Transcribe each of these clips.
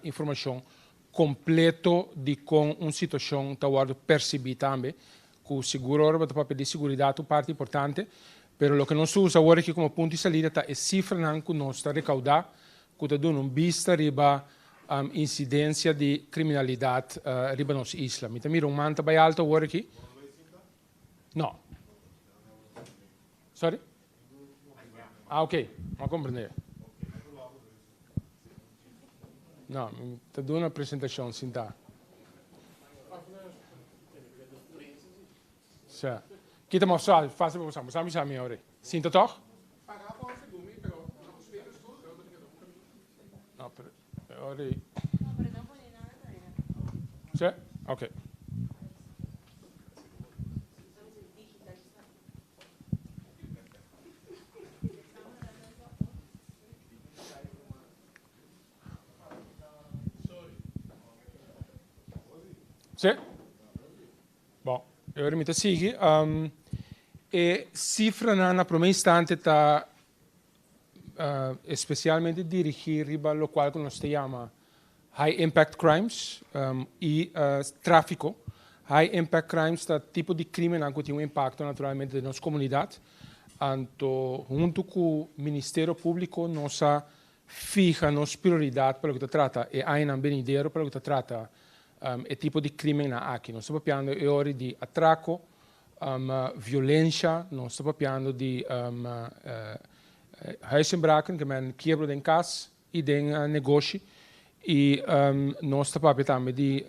informação completo de com uma situação está percebida também, que o seguro é para pedir segurança é parte importante, mas o que nós usamos agora aqui como ponto de saída é cifra que nós está recaudar, que está dando vista riba incidência de criminalidade riba nossa isla. Então, mira, manta bem alto agora aqui? Não. Sorry? Ok, não compreender. Não, está dando uma apresentação, sim, tá. Certo. Aqui está mostrado, faz a moção, mas a minha hora. Sim, tá toch? Não, hora aí. Certo? Ok. Certo? Bom, agora me sigue. E cifra na primeiro instante está especialmente dirigida ao qual nós chamamos high impact crimes e tráfico. High impact crimes está tipo de crime que tem impacto naturalmente na nossa comunidade. Então, junto com o Ministério Público, nós fija nossa prioridade para o que trata e ainda bem para o que trata é tipo de crime aqui. Nós estamos falando de atraco, violência, nós estamos falando de huisinbraken, que é quebra de casa e de negócio, e nós estamos falando também de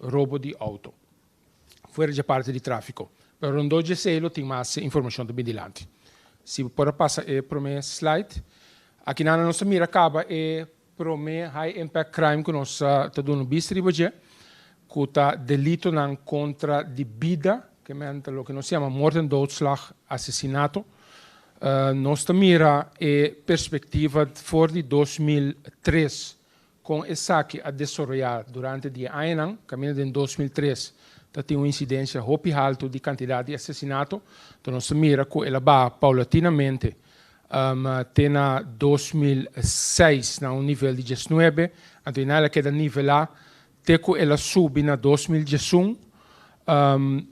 roubo de auto. Fora de parte de tráfico. Pero no dois de tem mais informação também delante. Se pode passar para o meu slide. Aqui na nossa mira acaba para o meu high impact crime que nós estamos dando vista hoje, que está delito contra de vida, que é o que nós chamamos morte en doodslag, assassinato. Nós mira a perspectiva for de 2003, com essa que a desenvolver durante o ano, caminho de 2003, tem uma incidência hopi alto de quantidade de assassinato. Então nós mira que ela vai paulatinamente tem na 2006 na nível de 19, então ela queda nivelar. Teco ela sube na 2011,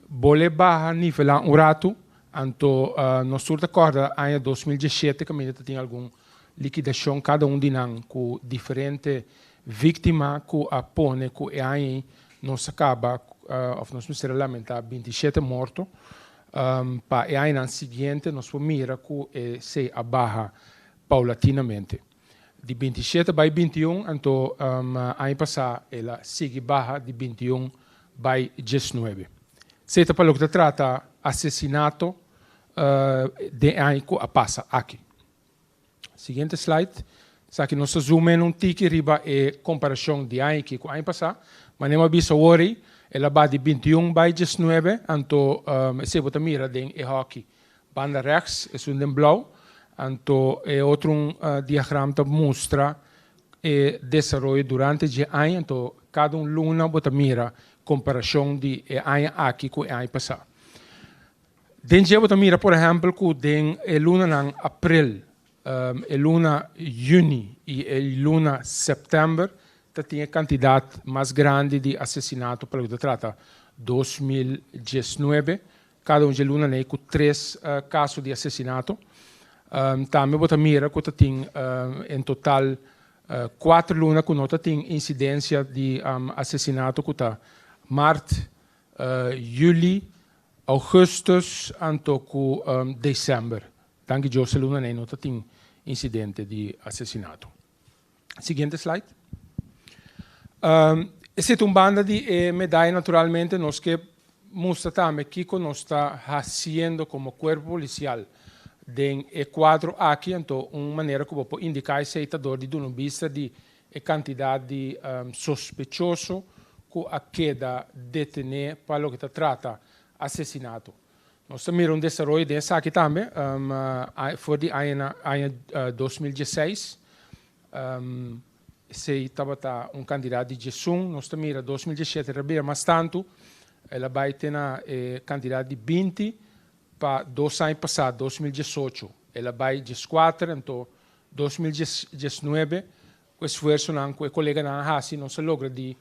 bole barra nível um rato, então nós surta corda em 2017 que ainda tem alguma liquidação cada de nós com diferente vítima que apone que aí nós acaba nós não será lamentar 27 mortos para aí na seguinte nós mira que se abarra paulatinamente. De 27 para 21, então, ano passado, ela segue barra de 21 para 19. Seita para o que trata assassinato de ano que passa aqui. Seguinte slide. Aqui nós zoomamos um tique riba e comparação de ano que ano passado. Mas não avisa worry, ela vai de 21 para 19, então, se você mira de hockey, banda rechts, é um blauw. Então, é outro diagrama que mostra o desenvolvimento durante o ano. Então, cada luna você mira comparação de ano aqui com o ano passado. Dentro você mira, por exemplo, que a luna em abril, a luna junho e a luna setembro, tem a quantidade mais grande de assassinatos para o que trata 2019. Cada luna tem 3 casos de assassinato. Também você mira que tem em total 4 lunas que nós tem incidência de assassinato que está março, julho, augustus e dezembro. Tanto que essa luna não tem incidente de assassinato. Seguinte slide. Essa é uma banda de medalha naturalmente nós que mostra também que nós está fazendo como corpo policial den quadro aqui, então, uma maneira que pode indicar esse itador de uma vista de quantidade de sospechoso que a queda detene para o que trata assassinato. Nós também desenvolvemos dessa aqui também, foi de ano 2016, se estava uma quantidade de Jesus, nós também em 2017 era mais tanto, ela vai ter uma quantidade de 20, para 2 anos passados, 2018, ela vai de 4, então 2019, o esforço não que o colega não hasi não se logra de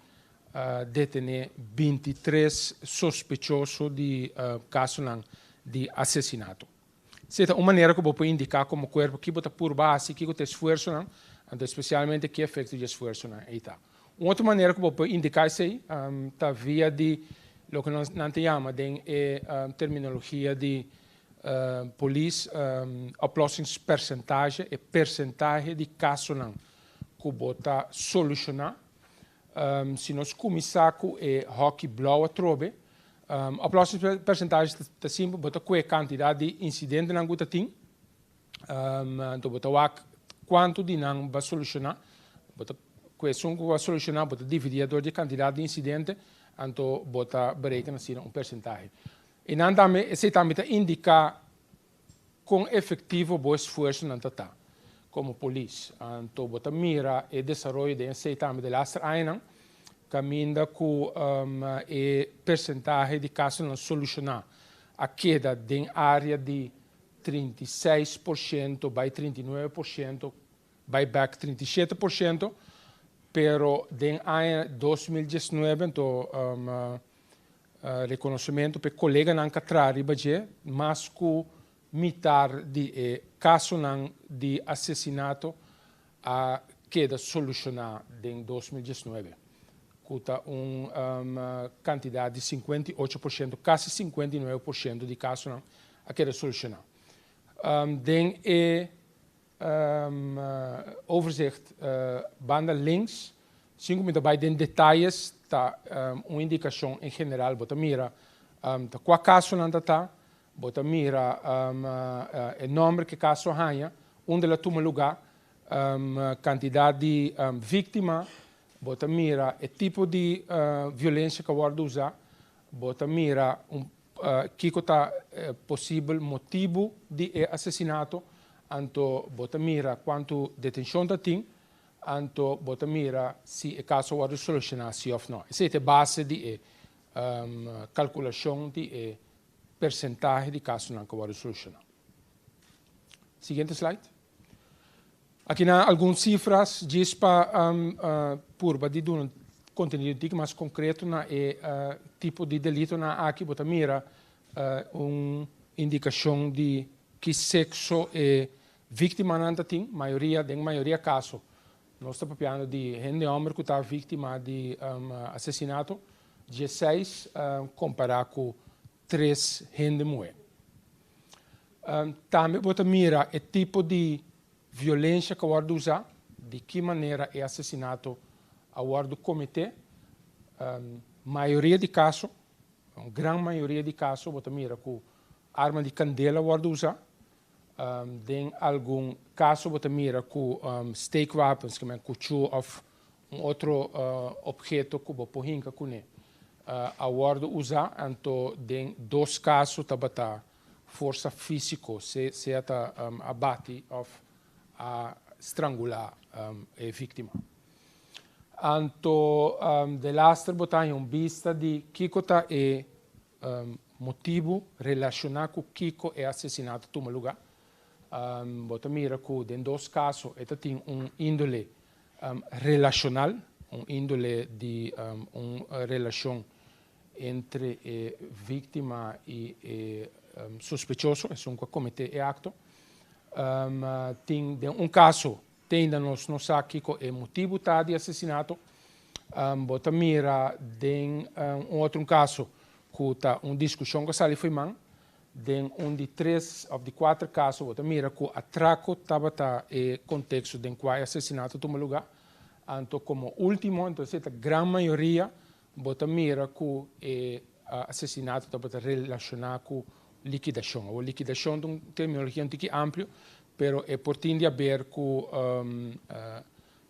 detener 23 sospechosos de caso não de assassinato. Essa é uma maneira que eu vou indicar como corpo que bota por base que o esforço não, especialmente que efeito de esforço não aí tá. Uma outra maneira que eu vou indicar isso aí tá via de o que nós não chamamos de terminologia de police oplossingspercentage e percentagem de casos não que bota solucionar se nós começar com hockey blauwe trobe oplossingspercentage está simples bota qual quantidade de incidentes não guta tem então bota quanto de não vai solucionar bota questão que vai solucionar bota dividir de quantidade de incidentes então bota berekenen assim percentagem e não também esse também indica com efetivo bom esforço não tá como polícia. Então, bota mira e desenvolvimento de esse também de last ano, caminha com e percentagem de casos não solucionar a queda de área de 36%, by 39%, by back 37%, pero de ano 2019 então reconhecimento para colega não catrari baje, mas com mitar de caso de assassinato a queda solucionar em 2019. Cuta uma quantidade de 58%, quase 59% de casos a queda solucionar. Den overzicht banda links, zien we daarbij de detalhes, tá uma indicação em geral, bota mira, tá qual caso não tá, bota mira o número que caso há, onde ela toma lugar, quantidade de vítima, bota mira o tipo de violência que vai usar, bota mira que está possível motivo de assassinato, então bota mira quanto detenção tem, então bota mira se o caso vai solucionar se ou não. Essa é a base de calculação de percentagem de casos não que vai solucionar. Seguinte slide. Aqui há algumas cifras diz para purba de um conteúdo mais concreto na tipo de delito na aqui bota mira uma indicação de que sexo é vítima não tem maioria caso nós estamos falando de gente homem que está vítima de assassinato 16 comparado com 3 gente mulher. Também bota mira o tipo de violência que vai usar, de que maneira é assassinato a guarda cometer. Maioria de casos, uma grande maioria de casos, bota mira com arma de candela vai usar. Tem algum caso bota mira com stake weapons, que é cuchillo ou outro objeto que vai porrinca com ele. A guarda usar, então tem 2 casos tá bota força física, se ata abate ou a estrangular a vítima. Então, de lastre botar em vista de Kiko é motivo relacionado com Kiko é assassinado no lugar. Bota mira que em 2 casos ele tem índole relacional, índole de uma relação entre vítima e sospechoso, é um que comete o acto. Tem caso, tem nós não sabe que é motivo de assassinato. Bota mira tem outro caso que está uma discussão que sali foi man. Tem de 3 ou de 4 casos, bota mira que atraco estava e contexto de qual assassinato toma lugar. Então como último, então a grande maioria bota mira que assassinato estava relacionado com liquidação. A liquidação é uma terminologia muito ampla, pero é por tende a ver com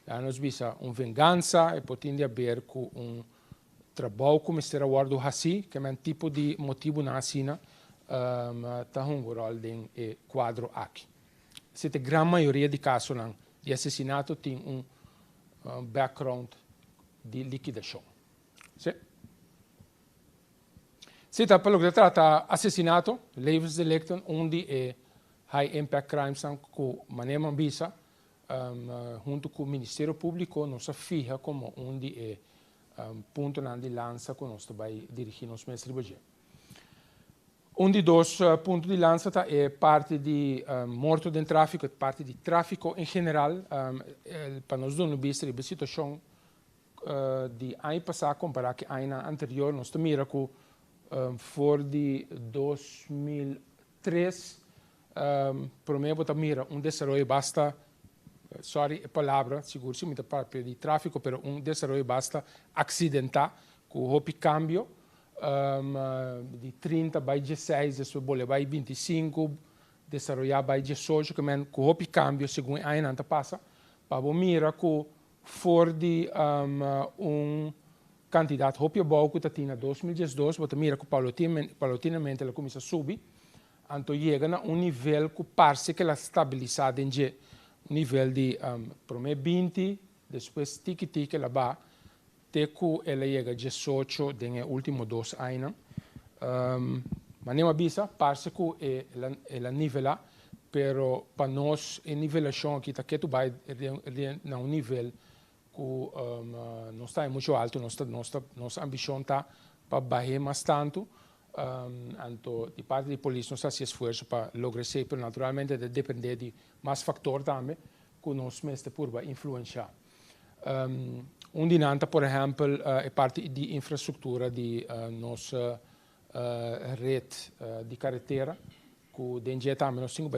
nós vimos uma vingança, é por tende a ver com trabalho como será guardo assim, que é um tipo de motivo na assina, está um rol de quadro aqui. Essa é a grande maioria de casos de assassinato tem um background de liquidação. Sim? Se está pelo que trata assassinato, levensdelicten, onde high impact crimes que maneira visa, junto com o Ministério Público, nós fija como onde ponto de lança que nós vai dirigir nos meses de budget. De dois pontos de lança é parte de morto de tráfico, parte de tráfico em geral. Para nós não vista a situação de ano passado comparar com o ano anterior, nós mira que for de 2003, para mim, mira desenvolvimento basta, sorry, a palavra, seguro, sim, muita parte de tráfico, mas desenvolvimento basta acidental, com o cambio. De 30 para 16, depois bolha para 25, desenvolver para 18, que com o cambio, segundo a ano passa, para mira que for de candidato hopi bom que tinha 2012, mas mira que paulatinamente ela começa a subir, então chega a nível que parece que ela estabilizada em nível de primeiro 20, depois tique ela vai até que ela chega a 18 nos últimos 2 anos. Mas não avisa, parece que ela nivela, mas para nós a nivelação aqui está que tu vai a nível que não está muito alto, nossa ambição está para baixar mais tanto. Então, de parte da polícia, nós fazemos esforço para lograr isso, mas naturalmente depende de mais fatores também que nós mesmos por influenciar. Dinanta, por exemplo, é parte de infraestrutura de nossa rede de carretera, que dentro também nós temos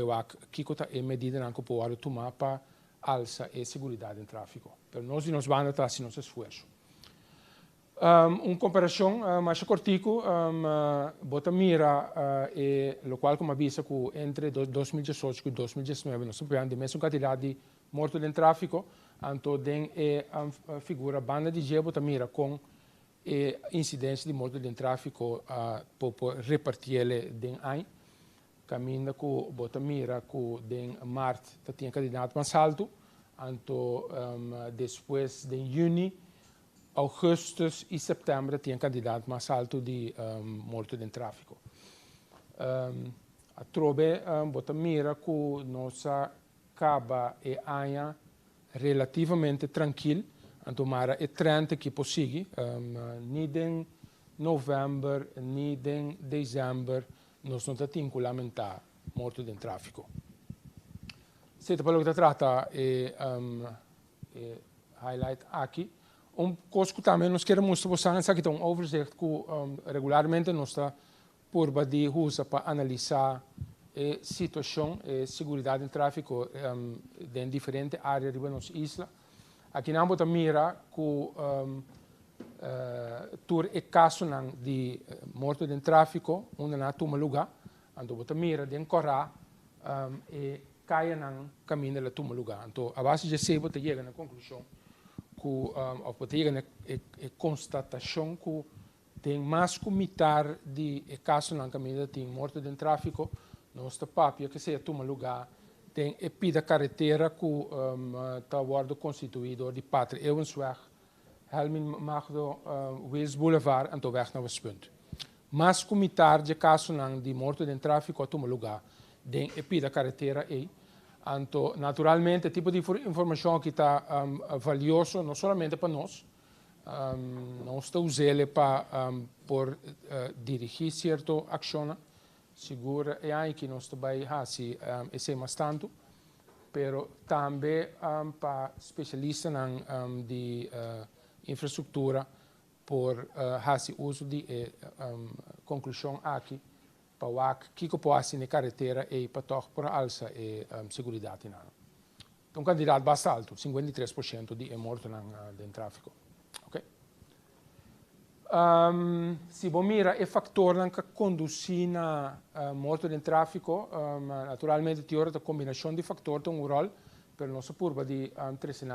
que é medida que pode tomar para alça e segurança em tráfego. Mas nós vamos atrás de nosso esforço. Comparação mais cortico, bota mira e o qual como avisa que entre 2018 e 2019 nós temos a mesma quantidade de mortos em tráfego, então tem a figura banda de G bota mira com incidência de mortos em tráfego para repartir den ano. Caminha com bota mira que den março tinha candidato mais alto, então depois de junho, agosto e setembro tinha candidato mais alto de mortos em tráfego. A trobe bota mira que nossa acaba e ano relativamente tranquilo, então mara é 30 que possível, nem em novembro, nem em dezembro, nós não temos que lamentar mortos em tráfego. Se para o que trata é highlight aqui, coisa que também nós queremos mostrar é que um overzicht que regularmente nós está por de usa para analisar a situação e segurança em tráfego em diferentes áreas de nossa isla. Aqui não bota mira que tur e caso de morte em tráfego onde na toma lugar, então bota mira de encorrar e caia na caminho da toma lugar. Então a base de se bota chega na conclusão que bota chega na constatação que tem mais que metade de caso na caminho de morte em tráfego. Nossa papia que seja toma lugar tem a pida carretera que está sendo constituído de Pátria Evansweg, Helmin Magdo, Wales Boulevard en weg naar Westpunt. Mas que metade de casos de morte em tráfego toma lugar tem a pida carretera e então naturalmente tipo de informação que está valioso não somente para nós, nós está usando para por dirigir certa ação. Segura é aí que nós também fazemos esse mais tanto, mas também para especialistas de infraestrutura por fazer uso de conclusão aqui para o que pode ser na carretera e para tocar por alça e segurança. Então, candidato bastante alto, 53% de mortos em tráfego. Okay? Se você mira o fator que conduz a morte em tráfego, naturalmente teoria da combinação de fatores tem rol, mas nossa curva de trazer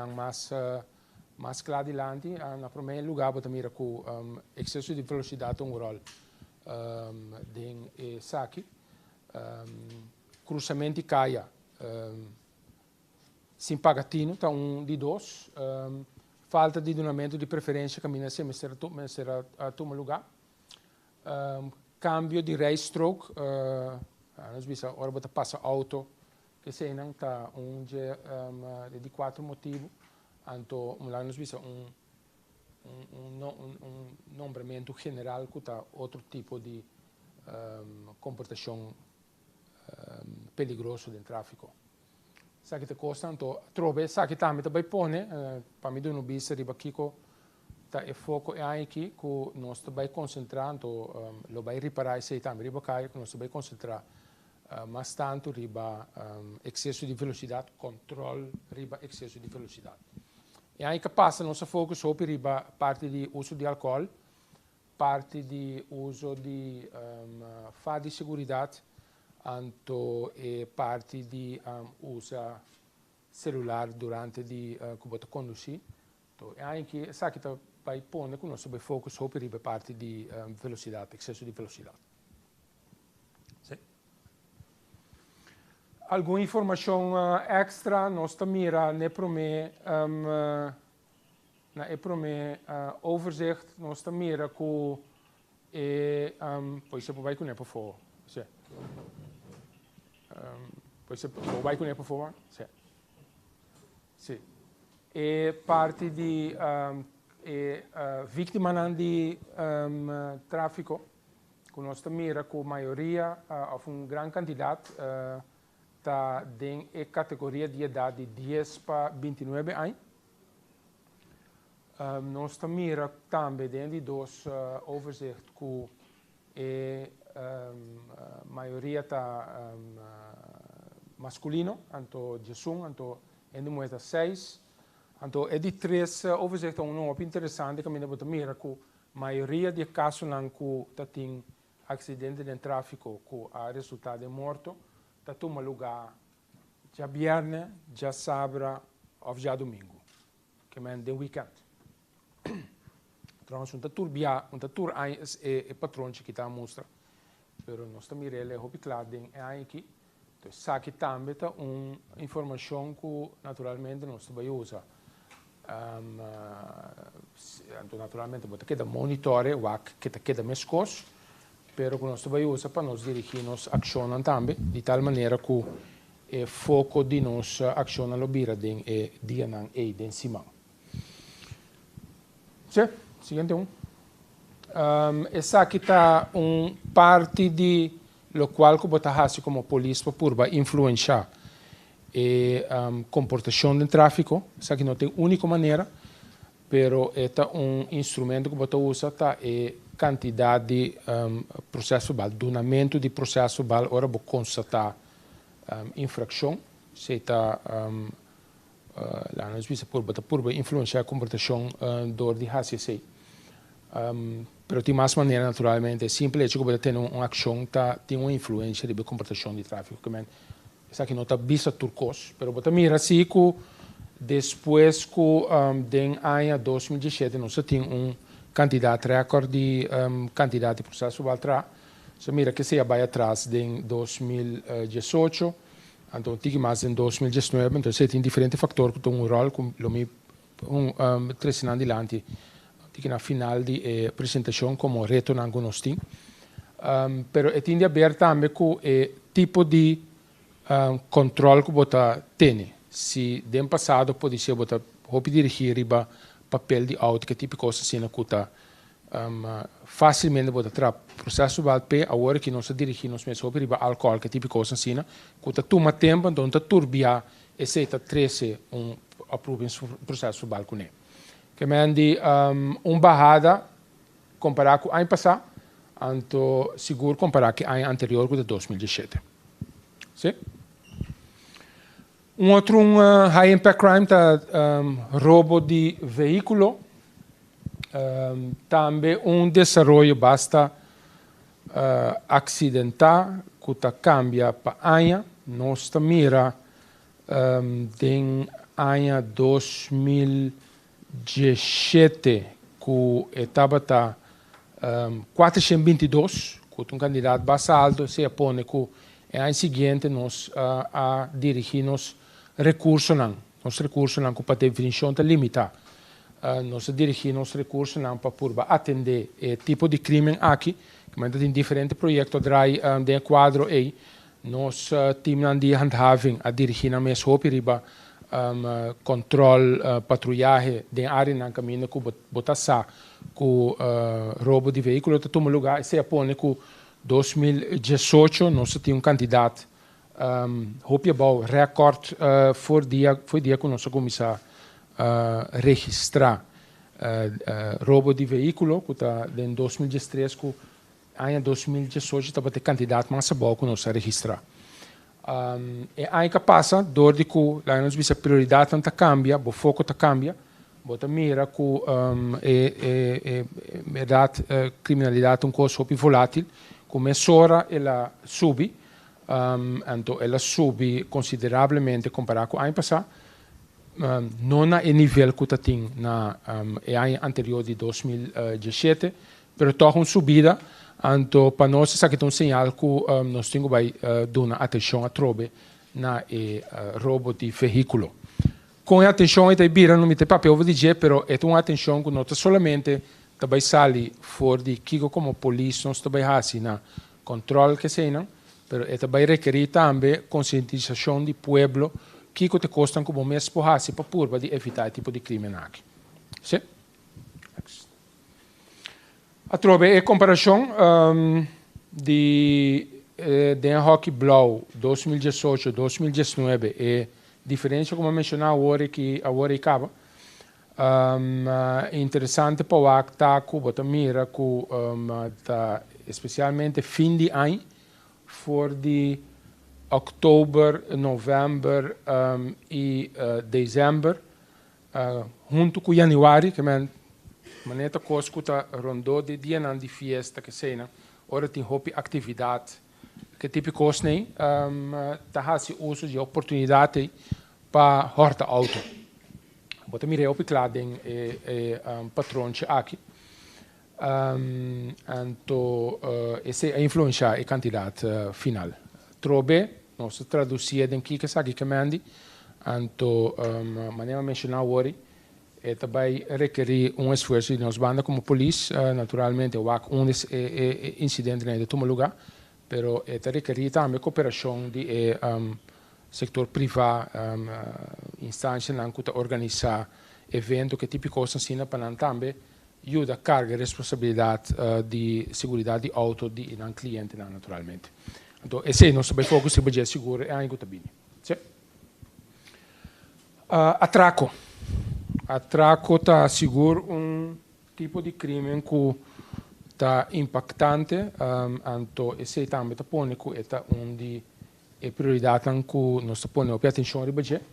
mais claro adiante. Na primeiro lugar, você mira que o excesso de velocidade tem rol de saque, cruzamento de caia, sem pagatino, está de dois. Falta de donamento de preferência caminha sem ser a tomar lugar. Cambio de race stroke, nós vimos agora você passa auto que se não tá de 4 motivos, então lá nos visa nombramento general que tá outro tipo de comportação peligroso do tráfico. Sabe que costa, então trove, sabe que também vai pôr, para mim não bisa riba kiko tá é foco é aí que nós vai concentrar, então lo vai reparar esse também riba cai, que nós vai concentrar mas tanto riba excesso de velocidade, controle riba excesso de velocidade. E aí que passa nosso foco sobre riba parte de uso de álcool, parte de uso de faro de segurança, e parte de usar celular durante de conduzir. Então, é aí que sabe que vai pôr que nós vai foco sobre riba parte de velocidade, excesso de velocidade. Alguma informação extra, nós mira ne prome overzicht, nós mira que pois você vai com por favor, sim. Pois você vai com por favor, sim. Sim. E parte de vítima de tráfico, que nós mira que a maioria, ou uma grande quantidade está em categoria de idade de 10 para 29 anos. Nós mira também dentro de dois overzicht que a maioria está masculino, então 18, então em de moeda 6. Então é de 3 overzicht muito interessante que nós mira que a maioria de casos que tem acidente de tráfico que a resultado de morte toma lugar já viernes, já sábado ou já domingo, que é de weekend. Então, tour é patrão que está a mostrar, mas nós também é claro é aqui. Então, sabe também tá informação que naturalmente nós também usa. Naturalmente, você queda monitore o que queda mais coisa. Pero que nós também usa para nos dirigir nos ações também, de tal maneira que o foco de nossa ação lo bira den e dia nan e den cima. Sim, seguinte essa aqui está parte de lo qual que você faz como polícia para influenciar a comportação do tráfico. Essa aqui não tem única maneira, pero é instrumento que você usa é quantidade de processo verbal, donamento de processo verbal, ora vou constatar infração, se está lá nos visa por influenciar a comportação do de HCC. Pero tem mais maneira naturalmente, é simples, que você tem uma ação tem uma influência de comportação de tráfego, que essa aqui não está vista turcos, pero você mira assim que depois que em ano 2017 nós temos quantidade recorde de quantidade de processo verbal. Se mira que se vai atrás em 2018, então tinha mais em 2019, então se tem diferentes fatores que têm rol, como o 3 anos adiante, tinha na final de apresentação como reto na Agnostin. Pero é tinha ver também que o tipo de controle que você tem. Se no passado pode ser você pode dirigir riba papel de auto, que tipo de coisa assim que está facilmente pode tra processo valpe agora que nós dirigimos mesmo sobre riba álcool, que tipo de coisa assim que está toma tempo, então está turbia e se está 13 aprova processo balcone. Que mande barrada comparado com o ano passado, então seguro comparado com o ano anterior, que é 2017. Sim? Outro high impact crime tá roubo de veículo, também desenvolvimento basta acidental que tá cambia para ano, nós mira em ano 2017 que estava 422, que candidato bastante alto, se apone que no ano seguinte nós dirigimos recursos nossos recursos não para definição está limitado. Nós dirigimos recursos não para atender tipo de crime aqui, que tem diferentes projetos de quadro aí, Nos team aan die handhaving a dirigir na mes hopi riba controle, patrulhaje de área na caminho que botaça com roubo de veículo tá toma lugar se apone com 2018 nós tínhamos candidato hopi bom recorde foi dia que nós começar registrar roubo de veículo que tá em 2013 com em 2018 estava ter candidato mas bom que nós registrar e aí que passa dor de que lá nós visa prioridade tanta cambia o foco tá cambia bota mira que verdade criminalidade coisa hopi volátil começou ela sube então ela sube consideravelmente comparado com o ano passado não na nível que tem na ano anterior de 2017 mas toch uma subida então para nós isso aqui é um sinal que nós temos que dar atenção a trobe na roubo de veículo com a atenção e bira não me tem papel de dizer mas é uma atenção que nós solamente também sali fora de que como polícia nós também assim na controle que se não mas é também requerir também conscientização do povo que te costam como mesmo por assim para purba de evitar tipo de crime aqui sim a trobe é comparação de hockey blau 2018 2019 é diferença como mencionar agora que agora acaba interessante para o acta que bota mira que especialmente fim de ano for de outubro, novembro e dezembro junto com januário que maneta coisa que está rondou de dia de festa que sei ora tem hopi atividade que tipo coisa nem tá fazendo uso de oportunidade para horta auto bota mira hopi claro tem patrão aqui então essa é a influência e candidato final trobe nós traduzia em que sabe que mandi então maneira mencionar agora e também requer esforço de nós banda como polícia naturalmente o incidente não é de todo lugar pero requer também cooperação de sector privado instância não que organizar evento que tipo coisa assim para também ajuda a carga e responsabilidade de segurança de auto de não cliente naturalmente então esse é nosso foco se pode seguro é algo também atraco está seguro tipo de crime que está impactante então esse também está pondo que é onde é prioridade que nós põe atenção a budget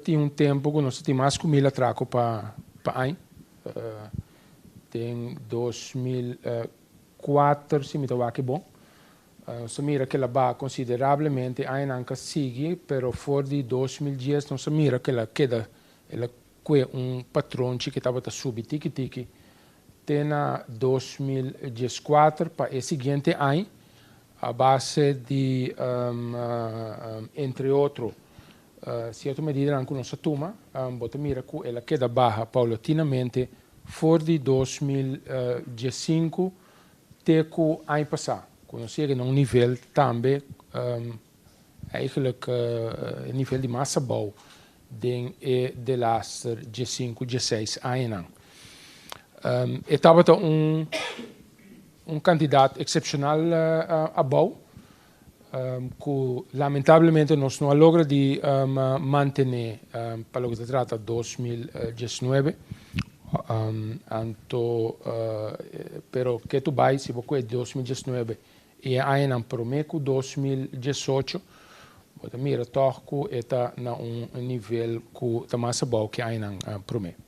tem tempo que nós temos mais que 1000 atracos para ano tem 2004 se me toca bom se mira que ela vai consideravelmente ainda sigue pero fora de 2010 não se mira que ela queda ela é patrão que estava a subir tiki tem na 2014 para o seguinte ano a base de entre outros certa medida que nós toma bota mira que ela queda baixa paulatinamente fora de 2015 até o ano passado quando chega num nível também eigenlijk nível de massa bom de laatste 15, 16 anos estava candidato excepcional a bom que lamentavelmente nós não logra de manter para o que se trata 2019 pero que tu vai se você 2019 e ainda prometo 2018 você mira toco está na nível que está mais bom que ainda prometo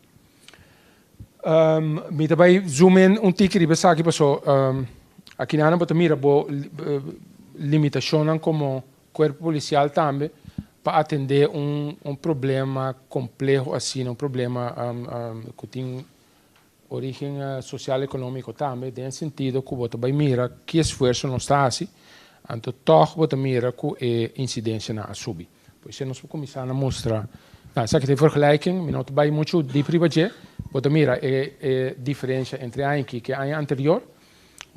me também zoom in tique de aqui passou aqui na você mira bo limitação como corpo policial também para atender problema complexo assim problema que tem origem social e econômico também tem sentido que você vai mirar que esforço não está assim então toch você mira que é incidência na subir pois se nós começar a mostrar sabe que tem vergelijking não vai muito de privacidade você mira a diferença entre ano que ano anterior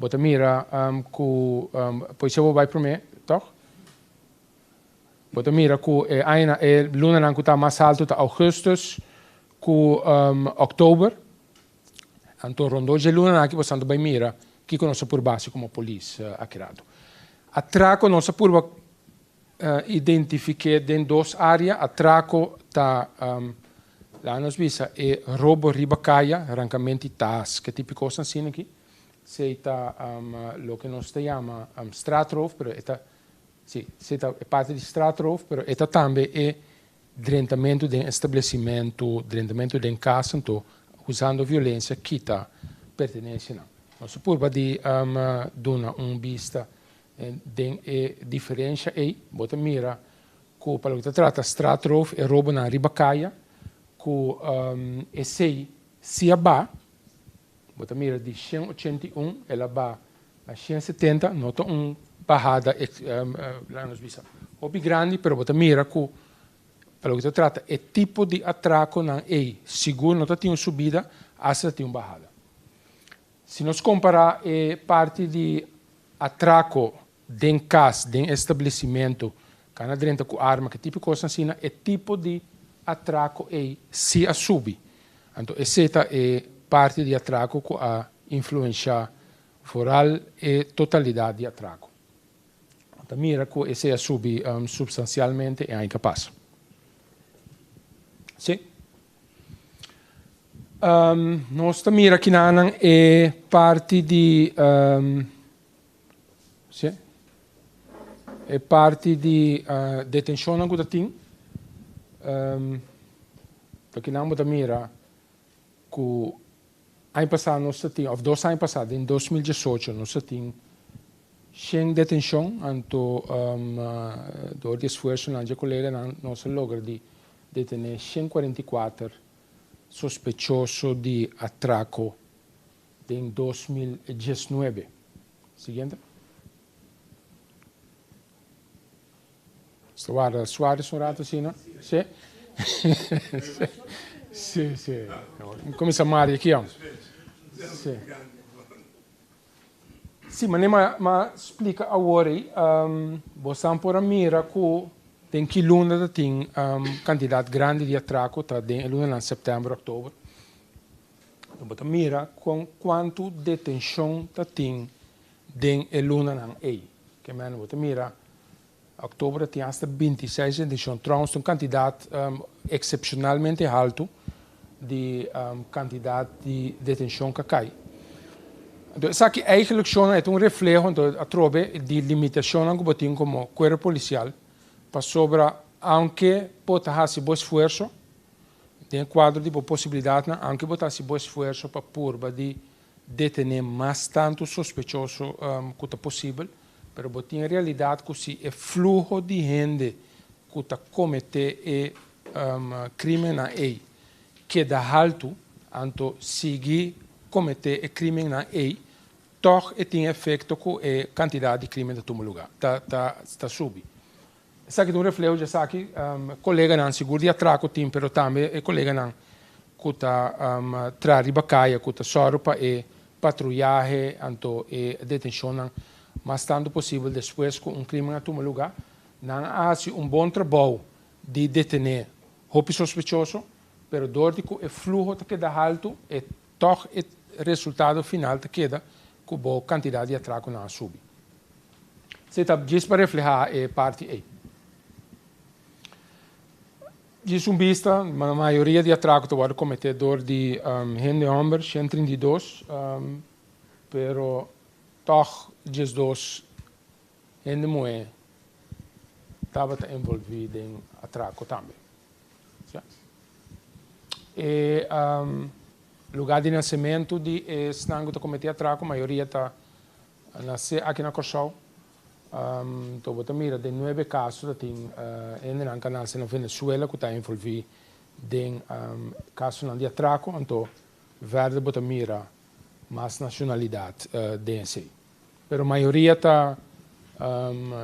bota mira ku pois eu vai para mim, toch? Bota mira ku aina luna nan ku tá mais alto tá augustus ku oktober. Anto rondo de luna nan ki posando vai mira que conosce por base como polícia accurato. Atraco nossa purba identifique den dos áreas, atraco tá lá nos visa e roubo ribacaia, arrancamento de tas, que tipo de coisa assim aqui. Se tá lo que nós chama stratroof, pero eta sì, se tá é parte de stratroof, pero eta também é drentamento de estabelecimento, drentamento de casa, então usando violência que tá pertence não. Nossa purba de dona vista de diferença aí, bota mira com para o que trata stratroof e roubo na ribacaia, com esse se aba, bota mira de 181, ela ba a 170, nota barrada lá nos visa. Hobby grande, pero bota mira com para o que trata é tipo de atraco na aí, seguro nota tem uma subida, essa tem uma barrada. Se nós comparar parte de atraco de casa, de estabelecimento, cana dentro com arma, que tipo de coisa assim, é tipo de atraco e se a subir. Então, essa é parte de atraco com a influência foral e totalidade de atraco. Então, mira que esse a subir substancialmente é incapaz. Sim? Nós mira que nanan é parte de sim? É parte de detenção na Gudatim. Porque não vamos mira que ano passado nós tínhamos, ou 2 anos passados, em 2018, nós tínhamos 100 detenção, então do esforço na colega nós logramos de detener 144 sospechosos de atraco em 2019. Seguinte. Soares, um rato assim, não? Sim? Sim, sim. Começa a Maria aqui, ó. Sim. Sim, mas explica agora, você por mira que tem que luna tem quantidade grande de atraco, tá? De luna em setembro, outubro. Então, mira com quanto detenção tem de luna na aí. Que mano, você mira outubro tem hasta 26 detenção, trouxe uma quantidade excepcionalmente alta de quantidade de detenção que cai. Então, isso aqui eigenlijk é um reflexo a trobe de limitação que botem como corpo policial para sobre, aunque pode fazer bom esforço, tem quadro de possibilidade, aunque pode fazer bom esforço para purba de detener mais tanto sospechoso quanto possível, mas botem em realidade que se é fluxo de gente que está cometendo crime na EI, que dá alto, então seguir cometer crime na EI, toch tem efeito com a quantidade de crime de todo lugar, está subindo. Isso aqui é um reflexo, já sabe, colega não seguro de atraco tem, pero também é colega não que está traz ribacaia, que está só para patrulhagem, então detenção não, mas tanto possível depois com crime a todo lugar, não há bom trabalho de detener roupa sospechoso, pero dor que o fluxo que queda alto e toch o resultado final que queda com boa quantidade de atraco não sube. Você está diz para reflejar a parte aí. Diz vista, a maioria de atraco está cometedor de gente homem, 132, pero toch diz dos gente mulher estava envolvido em atraco também. E lugar de nascimento de Snango cometer atraco, a maioria está nascer aqui na Corsol. Então, você mira, de 9 casos, tem ainda na canal na Venezuela que está envolvido em casos de atraco, então, verde, você mira, mais nacionalidade desse. Mas a maioria está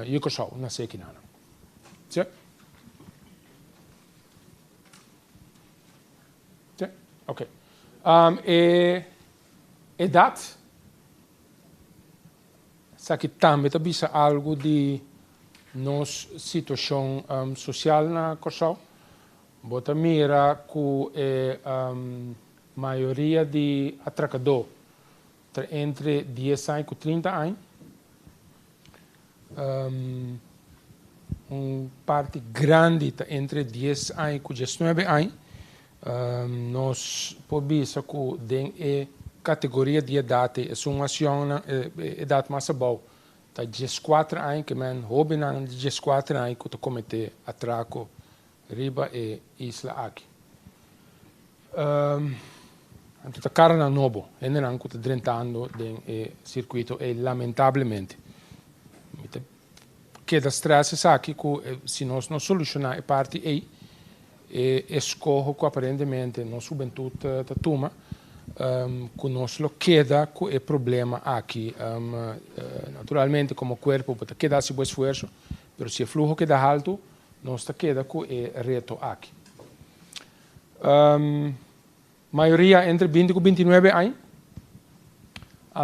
em Corsol, nascer aqui na. Sim? Sim? Ok. Idade? que também está algo de nossa situação social na Corsau. Bota mira que a maioria de atracador entre 10 anos e 30 anos. Parte grande entre 10 anos e 19 anos. Nós podemos ver que a categoria de idade é uma idade mais boa. Tá 14 anos que men jovem de 14 anos que comete atraco riba e isla aqui. Então a cara não novo, ainda não que está drentando no circuito e lamentavelmente que das stress aqui que se nós não solucionar a parte aí escorro que aparentemente nossa juventude está toma que nós lo queda com o problema aqui naturalmente como corpo pode quedar se bom esforço mas se o fluxo queda alto nós está queda com o reto aqui maioria entre 20 e 29 anos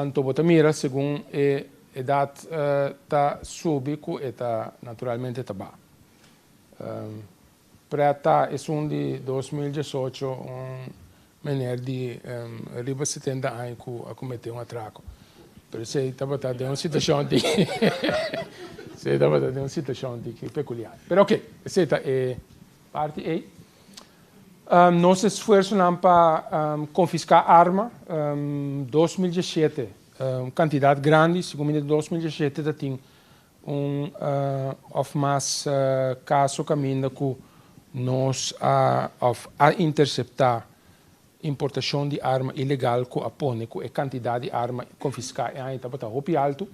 então mira segundo a idade está subindo e está naturalmente está baixa Prata é de 2018 menor de riba 70 anos que cometeu atraco. Pero se estava de uma situação de peculiar. Pero ok, essa é parte aí. Nosso esforço não para confiscar arma. 2017, quantidade grande, segundo 2017, tem of mais caso caminho que nós a interceptar importação de arma ilegal que apone com a quantidade de arma confiscar ainda está muito alto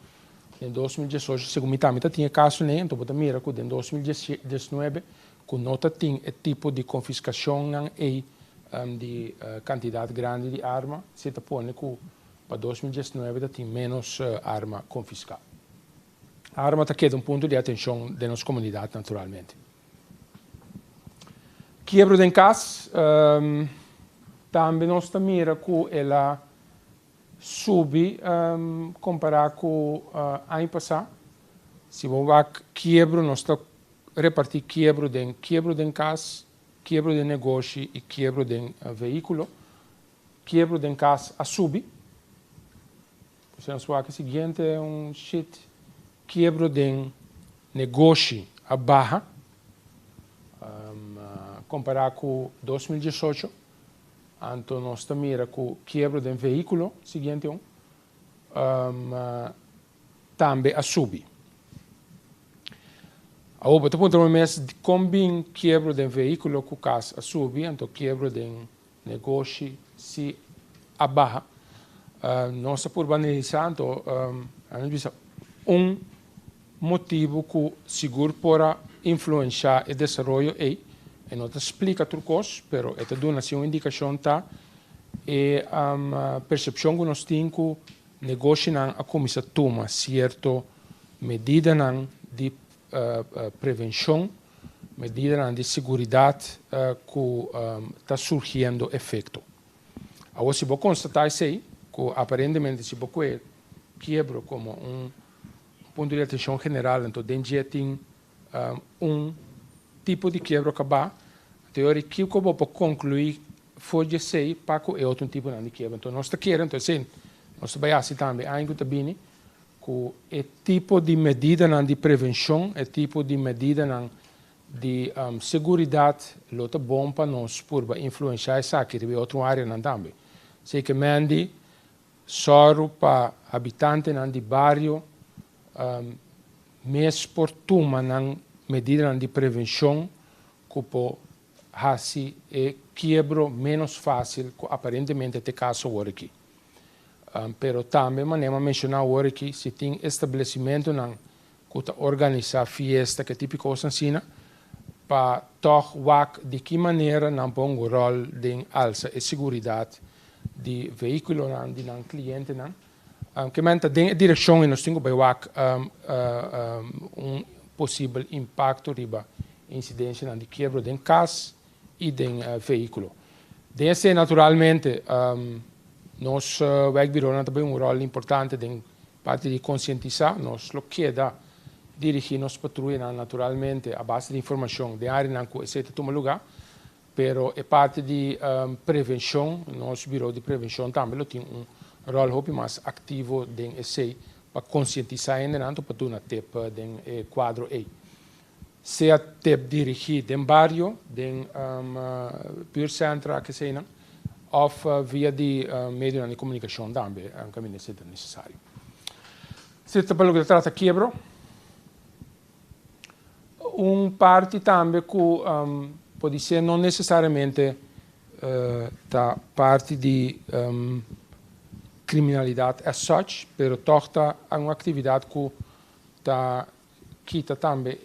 em 2018 segundo também tinha caso né então bota mira que em 2019 que nota tem o tipo de confiscação e de quantidade grande de arma se está pone que para 2019 tem menos arma confiscada a arma está queda ponto de atenção da nossa comunidade naturalmente Quiebro de casa, também nós mira que ela sube comparado com ano passado. Se você quiebro, nós estamos repartir quiebro de casa, quiebro de negócio e quiebro de veículo. Quiebro de casa a sube. Você não sabe que o seguinte é sheet. Quiebro de negócio a barra. Comparado com 2018, então nós mira com quebra de veículo, seguinte também a subir. A outra ponto é mais de combin quebra de veículo com casa a subir, então quebra de negócio se a barra. Nós por banalizar, então motivo que seguro para influenciar o desenvolvimento aí. E não explica tudo coisa, mas esta dona uma indicação tá e a percepção que nós temos que o negócio não a começar a tomar certa medida de prevenção, medida de segurança que está surgindo efeito. Agora se você constatar isso aí, que aparentemente se você quebra como ponto de atenção geral, então dentro tem tipo de quebra acabar, teoria que eu vou concluir foi sei para que é outro tipo de quebra. Então nós queremos, então sim, nós trabalhamos também ainda também com o tipo de medida de prevenção, o tipo de medida de segurança, é bom para nós por influenciar isso aqui de outra área também. Sei que mandi só para habitantes de bairro, mais por turma medida de prevenção que pode fazer e quebro menos fácil que aparentemente é caso agora aqui. Pero também manema mencionar agora aqui se tem estabelecimento que organiza festa que tipo coisa assim para toch de que maneira não põe o rol de alça e segurança de veículo de cliente que manta de direção e nós temos para possível impacto riba incidência de quebra de casa e de veículo. Desse naturalmente nós Wegbiro também rol importante de parte de conscientizar, nós lo queda dirigir nossa patrulha naturalmente a base de informação de área não que se toma lugar, pero é parte de prevenção, nosso bureau de prevenção também tem rol mais ativo dentro esse para conscientizar ainda não para tu na tempo dentro quadro aí. Se a tempo dirigir dentro bairro, dentro pure centro que seja, ou via de meio de comunicação também, um caminho se é necessário. Se te pelo que trata quebro, parte também que pode ser não necessariamente da parte de criminalidade as such, pero toca uma atividade que tá quita também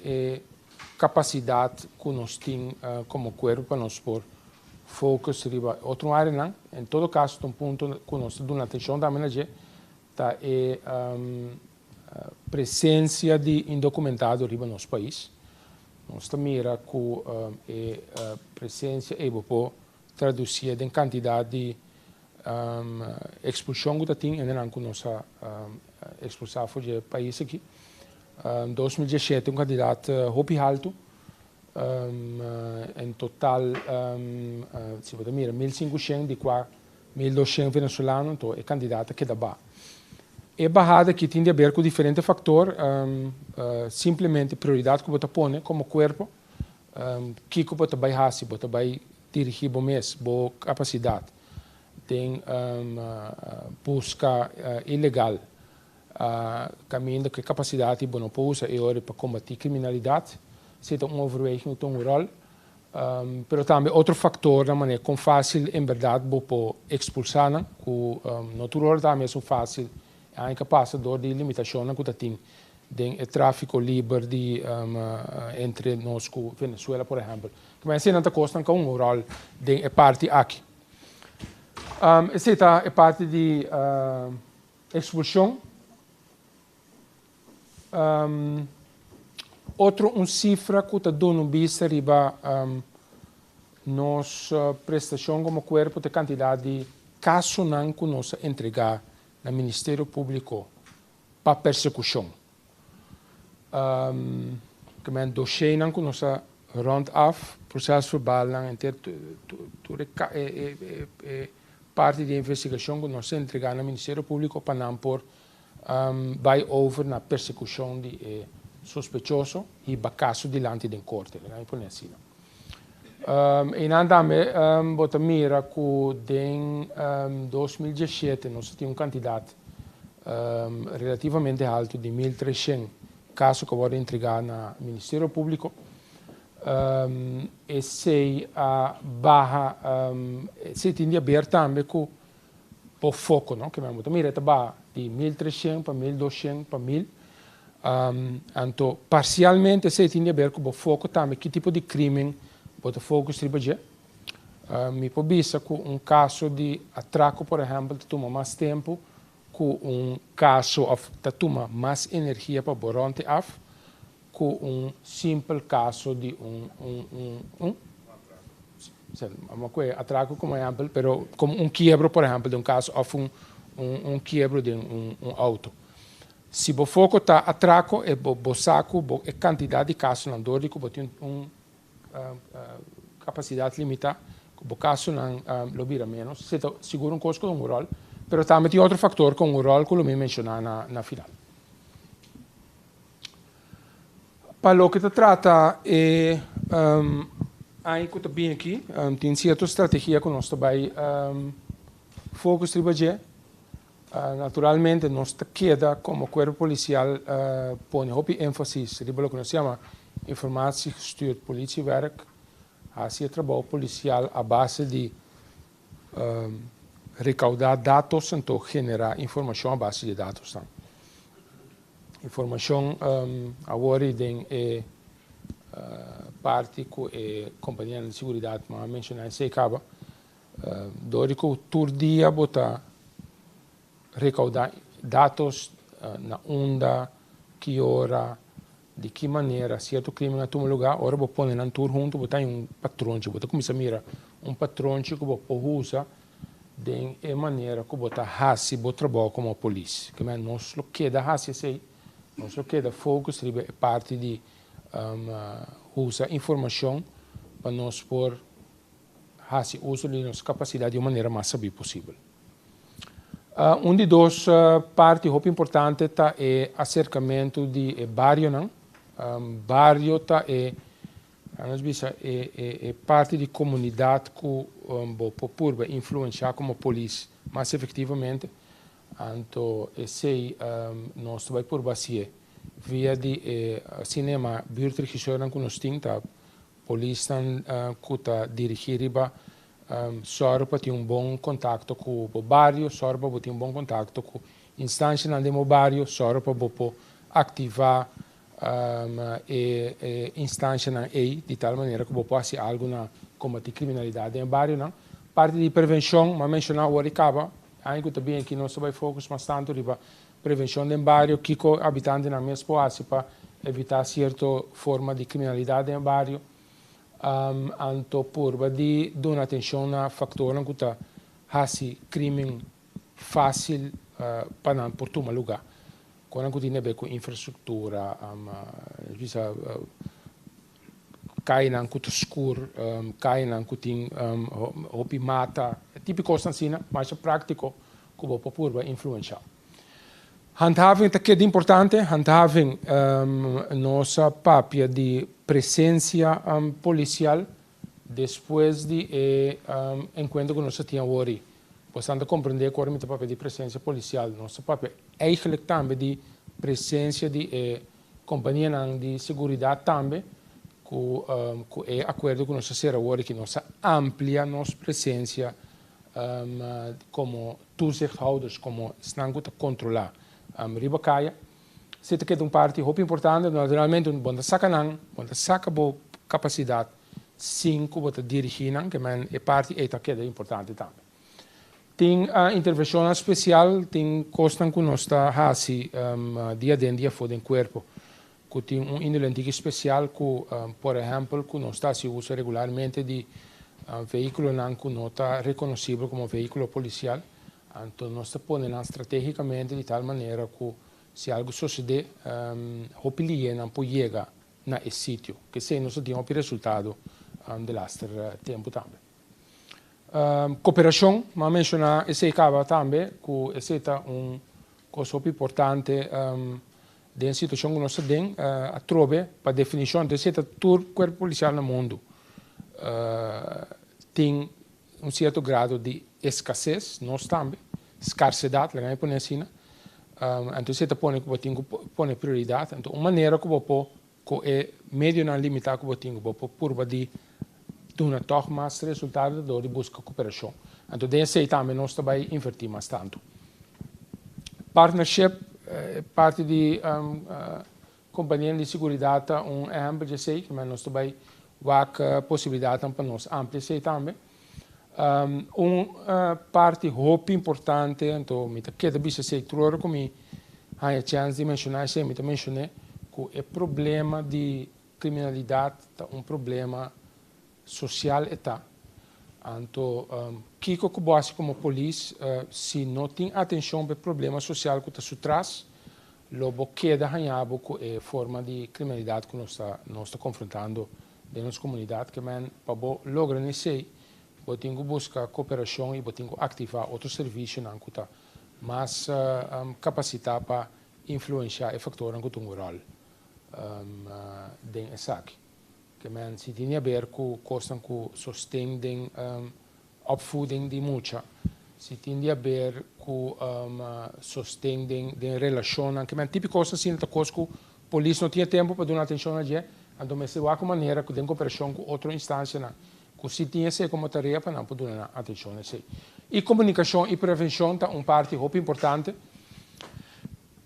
capacidade que nós temos como corpo para nós pôr focus riba outro área não. Em todo caso, um ponto que nós damos atenção também tá presença de indocumentado riba nosso país. Nós mira que presença é para traduzir em quantidade de expulsão que tem ainda não que nós expulsar fora do país aqui. 2017 candidato hopi alto, em total se você mira 1.500 de qua 1.200 venezuelanos, então é candidato que dá ba. É barrada que tem a ver com diferentes fatores, simplesmente prioridade que você põe como corpo, que você vai fazer, você vai dirigir o mês, boa capacidade, tem busca ilegal, caminho que capacidade você não pode usar é hora para combater criminalidade, se tem overweging tem rol, mas também outro fator da maneira com fácil em verdade você expulsar, que natural também é fácil é incapaz de limitação que tem o tráfico livre de entre nós e Venezuela, por exemplo. Mas não custa com rol de parte aqui. Essa é parte de expulsão. Outro cifra que está dando vista riba nossa prestação como corpo de quantidade de casos que nós entregar no Ministério Público para persecução. Que é dossiê que nós rond af, processo verbal, parte da investigação que nós entregamos no Ministério Público para não por vai over na persecução de sospechoso e para caso diante da corte, assim. E nós também bota mira que em 2017 nós tínhamos candidato relativamente alto de 1.300 casos que foram entregados no Ministério Público. E se a barra se tinha a ver também com o foco, não? Que me bota mira tá de 1.300 para 1.200 para 1.000. Então, parcialmente se tinha a ver com o foco também que tipo de crime pode focus ribaje. Me pobisa com caso de atraco, por exemplo, que toma mais tempo, com caso que toma mais energia para boronte af, com simples caso de atraco como exemplo, pero como quiebro, por exemplo, de caso of quiebro de auto. Se o foco está atraco, é o saco, é quantidade de casos na dor, que tem capacidade limitada, o caso não lobira menos, se segura coisa com rol, mas também tem outro fator com rol que eu me mencionar na final. Para o que se trata, aí que está bem aqui, tem certa estratégia que nós também focus trabalhar. Naturalmente, nós queda como corpo policial põe ênfase no que nós chamamos informatiegestuurd politiewerk, assim trabalho policial a base de recaudar dados e então generar informação a base de dados. Informação agora tem parte que a companhia de segurança, mas mencionar se acaba, durante o tour dia botar recaudar dados na onda, que hora, de que maneira, certo crime na toma lugar, ora vou pôr na tour junto, botar um patrão, vou começar a mirar patrão que vou usa de maneira que bota hasi bo trabalho como polícia. Que men nós lo queda hasi sei, nós lo queda focus ribe parte de usa informação para nós por hasi uso de nossa capacidade de uma maneira mais sabia possível. De duas partes muito importantes tá é acercamento de bairro não, bairro tá é parte de comunidade que pode influenciar como polícia, mas efetivamente, então esse nós vai por bacia via de cinema virtual que nós temos, tá polícia que tá dirigida só para ter bom contato com o bairro, só para ter bom contato com instância no bairro, só para ativar instância na EI, de tal maneira que você possa algo na combater criminalidade no bairro. Não? Parte de prevenção, mas mencionar o Aricaba, ainda também aqui nós vai focar bastante na prevenção no bairro, que o habitante na mesma posse para evitar certa forma de criminalidade no bairro. Anto purba de dar atenção a fatores que está fazendo crime fácil para por tomar lugar. Quando tem a ver com infraestrutura, cai na que escuro, cai na que tem hopi mata, típico assim, mas é prático que o purba influenciar. Handhaving é que é importante, handhaving nossa papel de presença policial depois de enquanto que nós tínhamos hoje. Portanto, compreender qual é o papel de presença policial. Nosso papel é eigenlijk também de presença de companhia de segurança também, que é acordo com nossa serra hoje, que nós amplia nossa presença como toezichthouders, como estão a controlar. Ribacaia, se te queda parte muito importante, naturalmente, quando saca boa capacidade, 5, bota dirigir, que é parte é importante também. Tem a intervenção especial, tem costa que nós está fazendo dia de dia fora do corpo, que tem indolente especial que, por exemplo, que nós está se usa regularmente de veículo que não está reconhecível como veículo policial. Então, nós ponemos estrategicamente de tal maneira que, se algo suceder, o polícia não pode chegar nesse sítio, que se nós temos o resultado do last tempo também. Cooperação, mas mencionar esse acaba também, que esse é coisa importante da situação que nós temos, a trobe, para definição, desse todo corpo policial no mundo tem certo grado de escassez, nós também, escassidade, lá por assim, então você põe que você põe prioridade, então uma maneira que você é médio não limitado que você tem, você por de uma toch mais resultado de busca cooperação. Então desse também nós também invertir mais tanto. Partnership, parte de companhia de segurança, exemplo de sei, mas nós também a possibilidade para nós ampliar também. Parte muito importante, então, me queda bicho sei tudo como a chance de mencionar, sei me mencionei que o problema de criminalidade é problema social eta. Então, que você como polícia, se não tem atenção para o problema social que está por trás, logo queda ganhado com a forma de criminalidade que nós está confrontando na nossa comunidade, que para lograr isso, você tem que buscar cooperação e você tem que ativar outros serviços que está mais capacitado para influenciar o fator que tem um rol nesse aqui. Que se tem a ver com coisas que sustêm opvoeding de mucha, se tem a ver com sustêm de relação, que típico coisas assim, que a polícia não tinha tempo para dar atenção a gente, então mas de alguma maneira que tem cooperação com outra instância, que se tinha essa como tarefa para não poder dar atenção a gente. E comunicação e prevenção é parte muito importante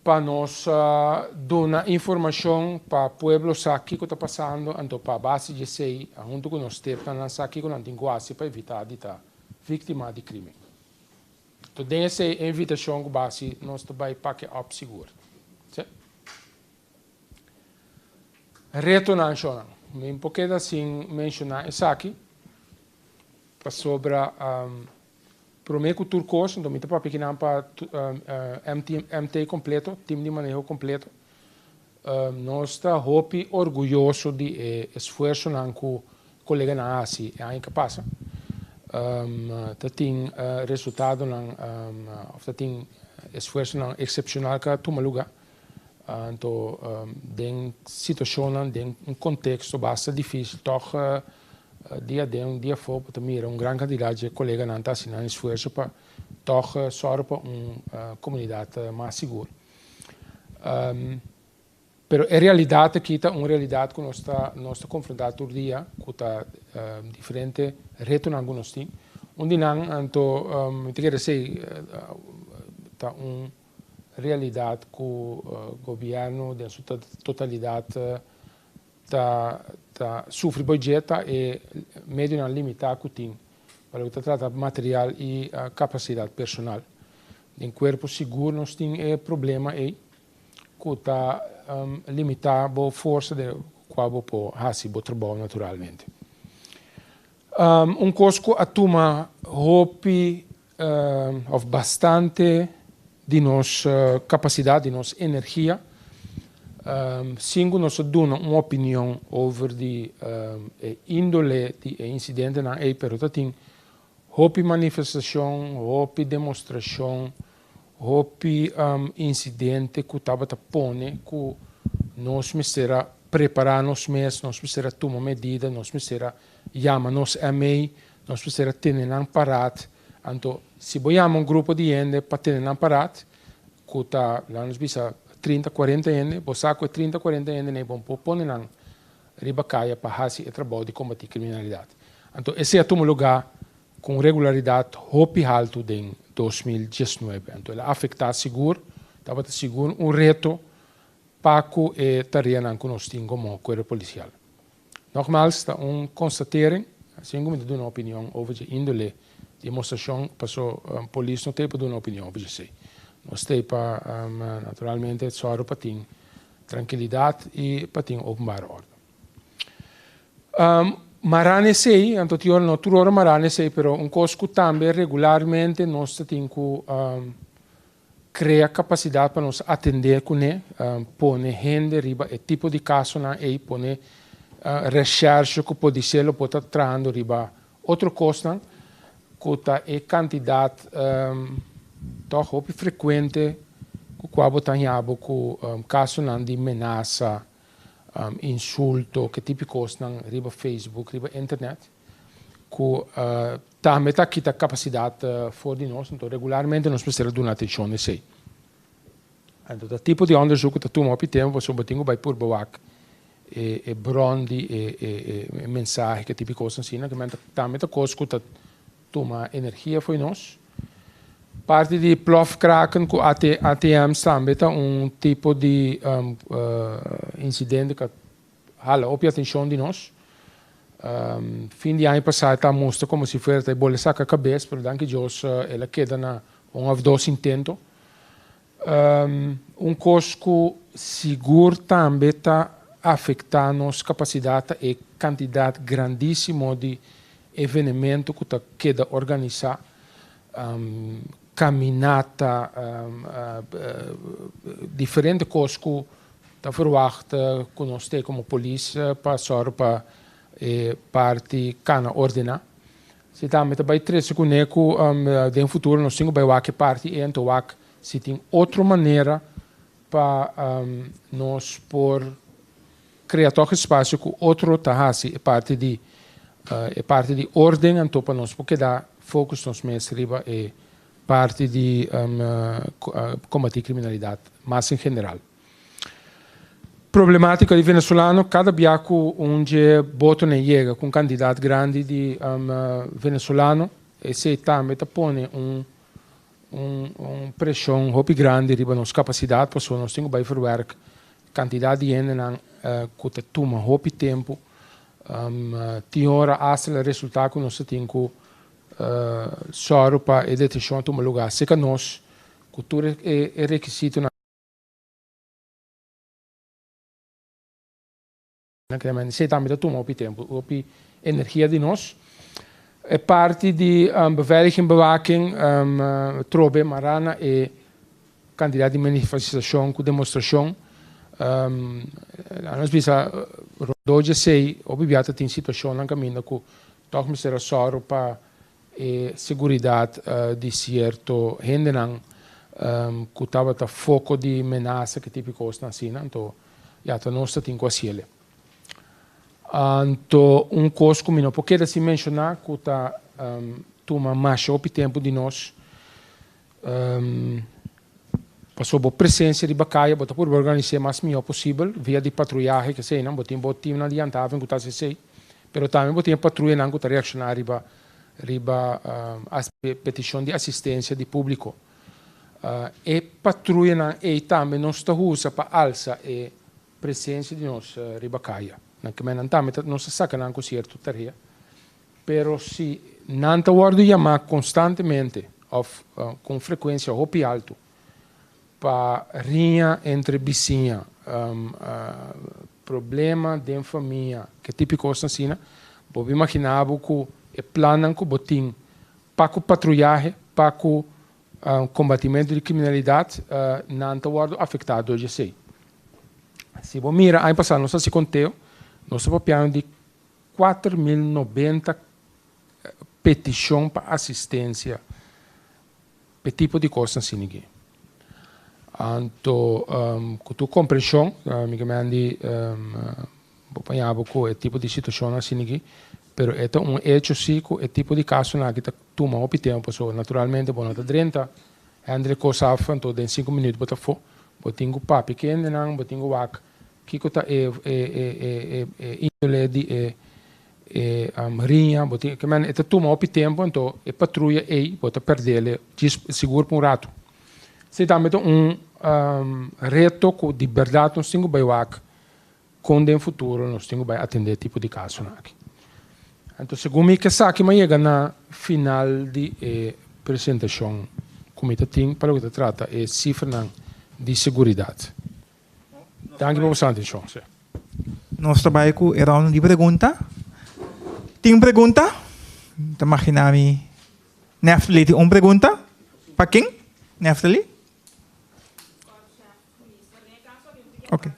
para nós dar informação para o povo saber o que está passando, então para a base de sei, junto com nós temos que saber que não tem quase para evitar de estar vítima de crime. Então, essa é a invitação que base nós também para que up seguro. Reto nacional, um pouquinho assim mencionar isso aqui, sobre Pro me cultura curso, então me para pequena para MT completo, time de manejo completo. Nós está hopi orgulhoso de esforço não que colega na ASI é incapaz. Tá tem resultado não, of tem esforço não excepcional que toma lugar. Então, den situação, den contexto bastante difícil, toch dia for para mim grande quantidade de colegas não está assinando esforço para toch sorrir para comunidade mais segura. Pero a realidade aqui está uma realidade que nós está confrontado todo dia, com diferente reto na alguns tem. Onde não, então, te quero dizer, está uma realidade que o governo, de sua totalidade, sofre budget e meio não limitado que tem para o tratar material e capacidade personal. Em corpo seguro nós tem problema aí que está limitado a força de qual pode fazer o trabalho naturalmente. Coisa que a turma hope of bastante de nossa capacidade, de nossa energia. Singo nós damos uma opinião sobre a índole de incidente na pero tem hope manifestação, hope demonstração, hope incidente que estava pone que nós precisamos preparar nós mesmos, nós precisamos tomar medidas, nós precisamos chamar nós amigos, nós precisamos ter parado. Então, se eu chamo grupo de gente para ter parado, que está lá nos bisa 30, 40 gente, você sabe 30, 40 gente nem bom pôr na ribacaia para fazer o trabalho de combater a criminalidade. Então, esse é o lugar com regularidade hopi alto em 2019. Então, ele afeta seguro, estava seguro reto para que tarefa que nós temos como corpo policial. Nogmaals, está constatering, assim como eu uma opinião over de índole, demonstração, passou polícia não tem para dar uma opinião over de nós temos para, naturalmente, só para ter tranquilidade e para ter openbare ordem. Marane sei, então tior não tudo marane sei, pero coisa que também regularmente nós temos que criar capacidade para nos atender com ele, pôr gente riba, o tipo de caso na aí, pôr recherche que pode ser, pode estar trando riba, outra coisa que tá é quantidade toch op frequente que quando tanhabo que caso não de ameaça, insulto, que tipo de coisa não riba Facebook, riba internet, que também está aqui a capacidade fora de nós, então regularmente nós precisamos dar atenção nesse. Então o tipo de onderzoek que toma op tempo, você betingo vai por bewak e brondi e mensagem que tipo de coisa assim, que também a coisa que toma energia foi nós. Parte de plofkraken com ATM também está tipo de incidente que hala op atenção de nós. Fim de ano passado está mostra como se fosse a bola saca a cabeça, pero danke Deus ela queda na ou dois intentos. Coisa que seguro também está afetando nossa capacidade e quantidade grandíssima de eventos que está queda organizar. Caminata, diferente coisas que está verwacht que nós temos como polícia para sorrir para parte cana ordenar. Se também vai trazer com ele no futuro nós temos que parte e então se tem outra maneira para nós por criar todo espaço que outro tahasi é parte de ordem então para nós porque dá foco nos meses riba e parte de combater criminalidade, mas em geral. Problemática de venezuelano, cada biaco onde boto nem chega com quantidade grande de venezuelano, e se também põe pressão muito grande riba nossa capacidade, porque nós temos que fazer quantidade de gente que toma muito tempo, tem hora hasta o resultado que nós temos que só para a detenção toma lugar. Se que nós, cultura é requisito na se também toma o tempo, o energia de nós. é parte de beveiliging, bewaking, trobe, marana e candidato de manifestação, com demonstração. Nós bisa hoje sei, obviamente tem situação na caminho que toch será só para segurança de certo gente não que estava tá foco de ameaça que tipo coisa assim, então já tá nós tem quase ele. Então coisa que não porque se mencionar que tá toma mais o tempo de nós passou a presença de bacaia, bota por organizar mais melhor possível via de patrulhagem que sei não, botem bot time na adiantava que tá se sei, pero também botem patrulha não que tá reaccionar riba a petição de assistência de público. E patrulha e também nós está usa para alça e presença de nós riba caia. Não que não também não se saca não com certo tarefa, pero se não está guardo chamar constantemente ou com frequência ou alto para rinha entre vizinha, problema de família, que tipo de coisa assim, vou imaginar que é plano que botim para o patrulhagem, para o combatimento de criminalidade, não está afetado hoje sei. Se você mira, ano passado nós se conteu, nós papiamos de 4.090 petições para assistência, para tipo de coisa assim ninguém. Então, com tua compreensão, me mandi, vou apanhar com o tipo de situação assim ninguém, pero é hecho sim que o tipo de caso na que toma o tempo, so naturalmente bom na 30, André cosa af, então em 5 minutos bota fo, botingo pa pequeno não, botingo wak, que tá índole de rinha, botingo que man, eta toma o tempo, então é patrulha aí, bota perder, seguro por rato. Se também reto que de verdade nós temos que wak, quando em futuro nós temos que atender tipo de caso aqui. Então, segundo que sabe, mas chega na final de apresentação, como está tem para o que trata é cifra de segurança. Danke por sua atenção. Nós trabalhamos com a round de pergunta. Tem pergunta? Imaginami. Neftali, tem uma pergunta? Para quem? Neftali? Ok.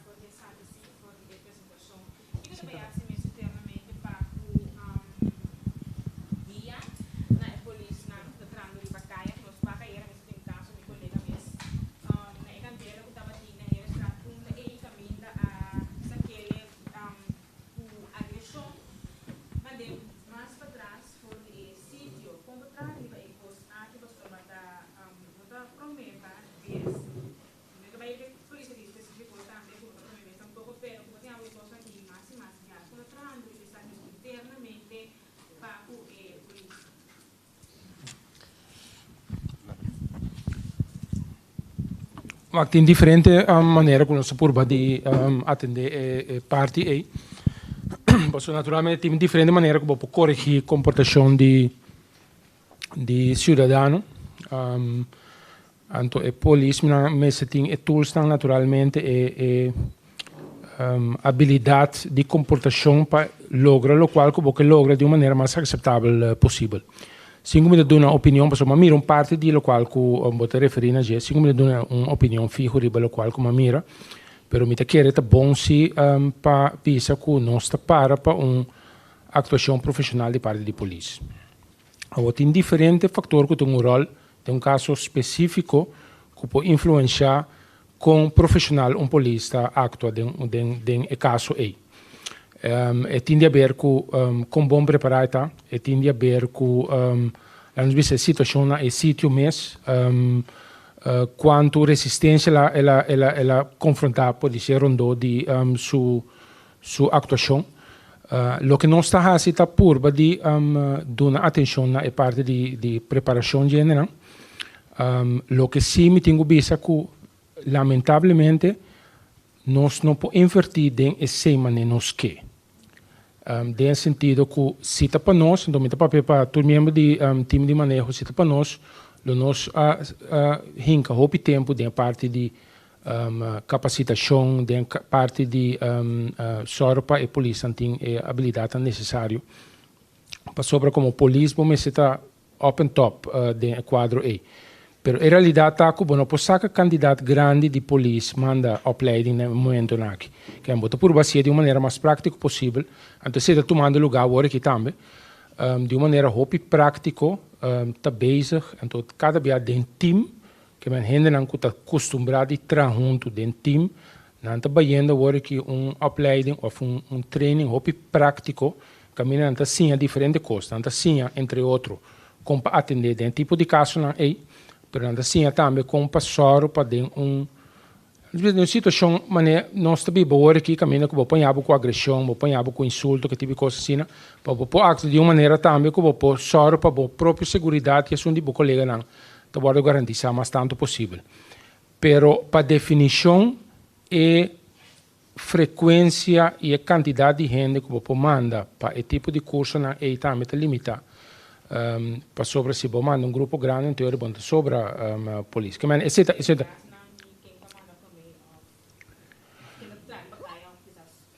Mas tem diferente maneira que nós podemos atender a parte aí. Naturalmente tem diferente maneira que podemos corrigir a comportação de cidadão. Então, a polícia, mas tem tools naturalmente e habilidade de comportação para lograr o qual que você logra de uma maneira mais aceitável possível. Se me dá uma opinião, mas mira uma parte de lo qual que você referir a se me dá uma opinião fixa sobre o qual que mira, pero me quer é bom se para pensar que nós está para uma atuação profissional de parte da polícia. Tem diferentes fatores que têm um rol, tem um caso específico que pode influenciar com profissional polícia atua em caso aí. Tem a ver com bom preparado, tem a ver com a situação é sítio mesmo, quanto resistência ela confrontar pode ser rondou de sua atuação. O que nós está fazendo está por de dar atenção na parte de preparação general. O que sim me tenho visto que lamentavelmente nós não podemos invertir em semana nos que no sentido que se está para nós, então para todo membro de time de manejo, se está para nós hinca o tempo de parte de capacitação, de parte de sorpa e polícia tem a habilidade necessária para sobra como polícia, bom, mas está up and top de quadro A. Pero in realidad tá que não pode sacar candidato grande de polícia manda opleiding no momento aqui, que é muito por bacia de uma maneira mais prática possível. Então se está tomando lugar agora aqui também, de uma maneira hopi prático, tá bezig. Então cada vez tem team, que men gente não está acostumado a trabalhar junto de team, não está bayendo agora aqui opleiding ou training hopi prático, que men não está sim a diferente coisa, não está sim entre outros, como para atender de tipo de caso não é. Pero assim também com passoro para ter uma situação mané nós também agora aqui caminho que vou apanhar com agressão, vou apanhar com insulto, que tipo de coisa assim, para vou agir de uma maneira também que vou passoro para a própria segurança que é um de meu colega não, tá vou garantir mais tanto possível. Pero para definição é frequência e a quantidade de gente que vou mandar para esse tipo de curso não é também limitar. Para sobre se bom manda grupo grande em teoria bom sobre a polícia. Que man, etc.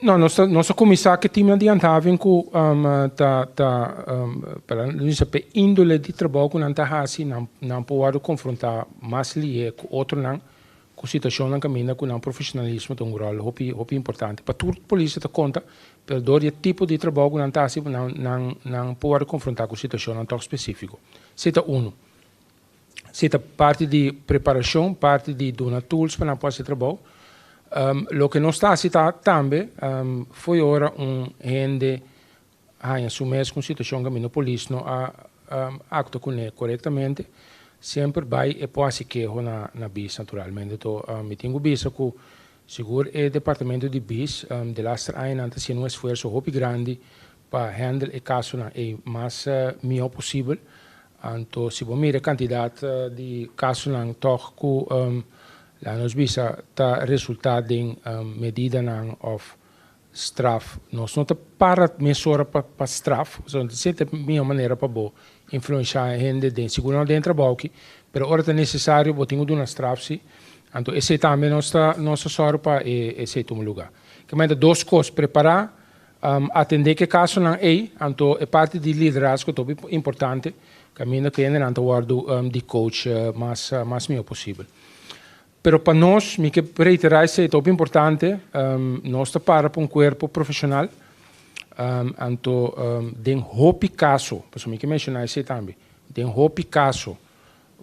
Não, nossa comissário que tinha adiantado com para índole de trabalho que não tá assim, não pode confrontar mais ali com outro não, com situação não caminha com não profissionalismo tem rol hopi importante. Para tudo polícia te conta per door tipo de trabalho que não está assim, não pode confrontar com situação não tão específico. Seta seta parte de preparação, parte de donar tools para não fazer trabalho. Lo que não está assim também foi hora gente assumir com situação que a polícia não actua com ele corretamente. Sempre vai e pode se queixar na bis naturalmente. Então, me tenho bisa com seguro o departamento de BIS de laatste ano está sendo esforço muito grande para handle o caso o mais melhor possível. Então, se você mira a quantidade de casos não toch que nós bisa está resultado em medida não of straf. Nós não está para mesura para straf, então sempre a minha maneira para influenciar a gente de segurança dentro do trabalho, mas agora é necessário botar uma straf. Então, esse também nossa sorpa esse é o lugar. Que manda duas coisas, preparar, atender que caso não é, então é parte de liderazgo que é importante, que ainda que ainda não guardo de coach mais melhor possível. Pero para nós, me que reiterar isso é muito importante, nós para um corpo profissional, então tem hopi caso, por me que mencionar isso também, tem hopi caso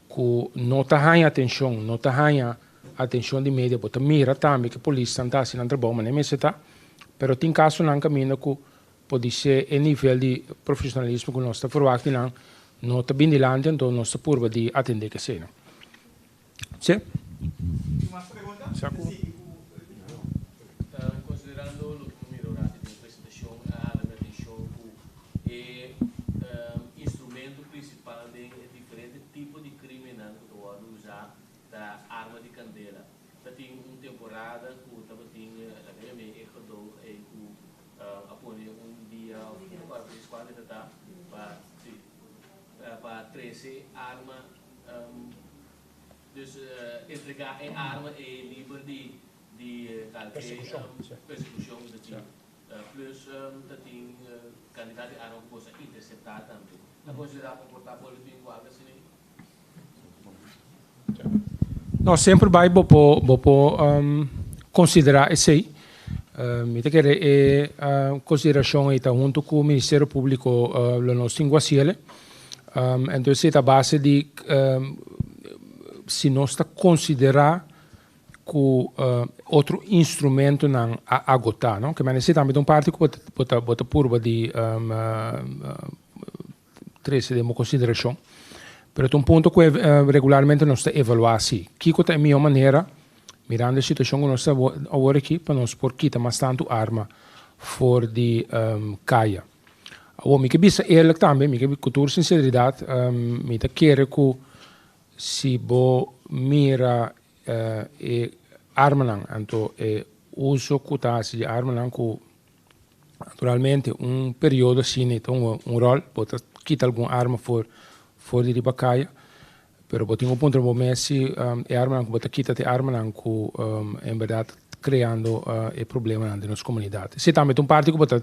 que não está ganhando atenção, não está ganhando atenção de mídia, porque mira também que a polícia está assim, não trabalha, mas nem está. Mas tem casos não caminho que pode ser o nível de profissionalismo que nós estamos verwachten, não está bem dilante, então nós estamos por de atender que seja. Sim? Uma pergunta? Considerando o que melhoraste na apresentação, a atenção que o instrumento principal de diferentes tipos de crime que tu pode usar da arma de candela. Tem temporada que tu tem a minha erro e que apone dia para a escola para 13 arma dus entregar a arma é livre de persecução plus tem candidato a arma que possa interceptar também. A considerar comportar político igual assim. Nós sempre vai considerar isso aí. Me te querer consideração aí tá junto com o Ministério Público lo nosso em Guaciele. Então essa é a base de se nós está considerar que outro instrumento não agotar, não? Que mas esse também é parte que bota purba de 13 de consideração. Pero é um ponto que regularmente nós está evaluar assim. Que é a minha maneira, mirando a situação que nós estamos agora aqui, para nós por quitar mais tanto arma fora de caia. Me que bisa eerlijk também, me que com toda sinceridade, me te querer que se bo mira arma não, então uso que de arma não que naturalmente período assim então rol, bota quita alguma arma fora de ribacaia, pero botinho ponto no momento arma não que bota quita de arma não que em verdade criando problema na nossa comunidade. Se também parte que bota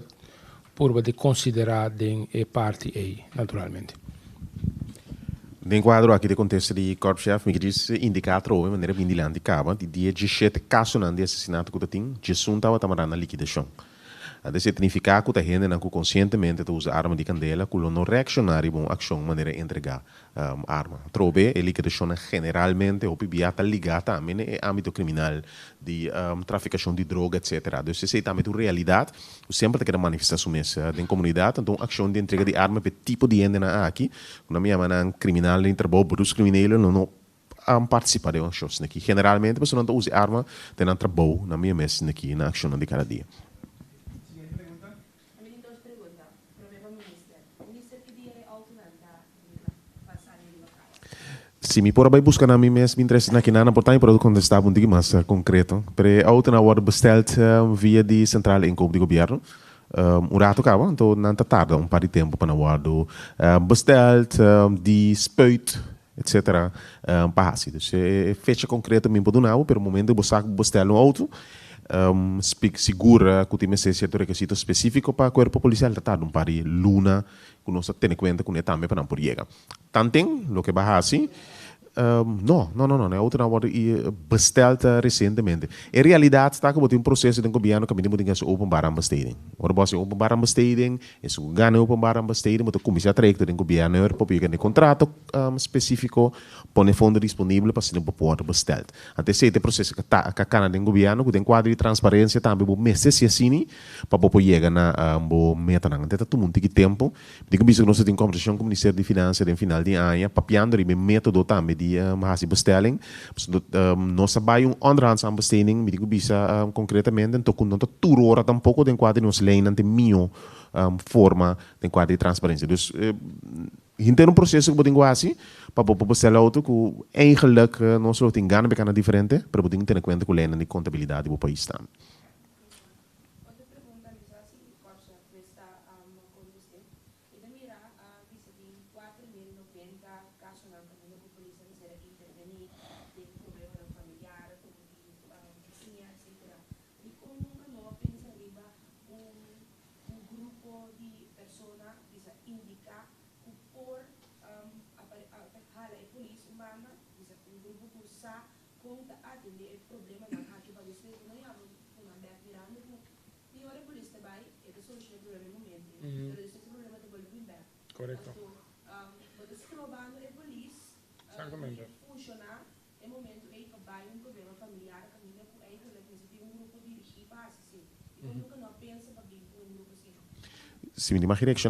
purba de considerar den e parte aí, naturalmente. Den quadro aqui de contexto de corpo-chefe, me diz indicar de maneira bem dilante caba de dia 17 casos de assassinato que tem, Jesus estava tamarana liquidação. Ada significa que a gente não conscientemente usa arma de candela, que não reaccionar e bom ação maneira entregar arma. Trobe é liquidação generalmente ou pibiata ligada também ao âmbito criminal de traficação de droga, etc. Então se é também a realidade, sempre tem que manifestar sua mesa da comunidade, então ação de entrega de arma para tipo de gente na aqui, na minha maneira criminal de trabalho, brus criminal não participar de ações aqui. Generalmente, a pessoa não usa arma, tem trabalho na minha mesa aqui na ação de cada dia. Se me por buscar na minha mesma interesse na Kinana, portanto, para contestar um pouco mais concreto. Para a outra hora besteld via de central inkoop de governo. Rato acaba, então não tarda par de tempo para o besteld de spuit, etc. Para assim, fecha concreta me pode não, pelo momento você besteld um auto. Segura que tem certo requisito específico para o corpo policial tratar um par de luna que nós temos em conta que também para não por chegar. Tanto lo que vai assim não, é outra hora besteld recentemente. Em realidade, está que um processo de governo que me tem que openbare besteding. Ora, você openbare besteding, é o ganho openbare besteding, mas a comissão trajecto do governo para pegar um contrato específico, põe fundo disponível para ser poder besteld. Até esse processo que está a cana do governo, que tem quadro de transparência também, o meses assim, para poder chegar na meta. Então, todo mundo tem tempo. Digo que nós temos conversação com o Ministério de Finanças no final de ano, papiando o método também de bestelling. Nós sabemos onderhands aanbesteding, me digo bisa concretamente, então quando tudo hora tampouco tem quadro nos lei não tem minha forma tem quadro de transparência. Dus tem processo que podemos assim para poder auto que eigenlijk nós só tem ganho bem diferente para poder ter em conta com a lei de contabilidade do país também. Corretto. Funcionar é momento em que vai problema familiar, a família com eigenlijk tem grupo de equipas assim. Eu nunca não penso para vir com grupo assim. Se me imagina que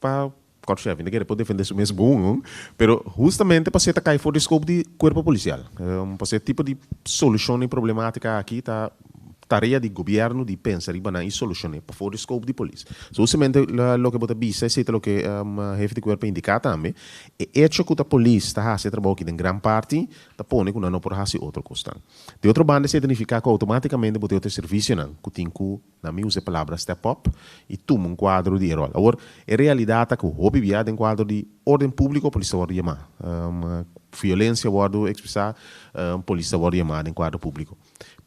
para corpo-chefe, ainda quer poder defender o mesmo bom, pero justamente para ser cair fora do escopo de corpo policial, para ser tipo de solução e problemática aqui tá tarefa de governo de pensar e solucionar para fora do escopo de polícia. Justamente o que você disse, é o que o chefe de corpo indica também, é hecho que a polícia está fazendo trabalho em grande parte, está pondo que não pode fazer outra coisa. De outra banda, significa que automaticamente você tem serviço que tem que, na minha usa a palavra step up, e toma um quadro de rol. Agora, em realidade, que o hobby viado em quadro de ordem pública, a polícia vai chamar. Violência, vai expressar, a polícia vai chamar em quadro público.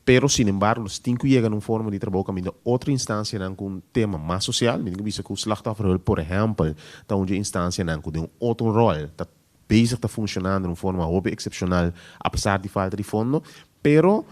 Pero, sin embargo, os tem que chegar numa forma de trabalho com outra instância com um tema mais social. Me digo que o slachtoffer, por exemplo, está uma instância que tem outro rol, está bezig te funcionando de uma forma hobby excepcional, apesar de falta de fundo. Pero,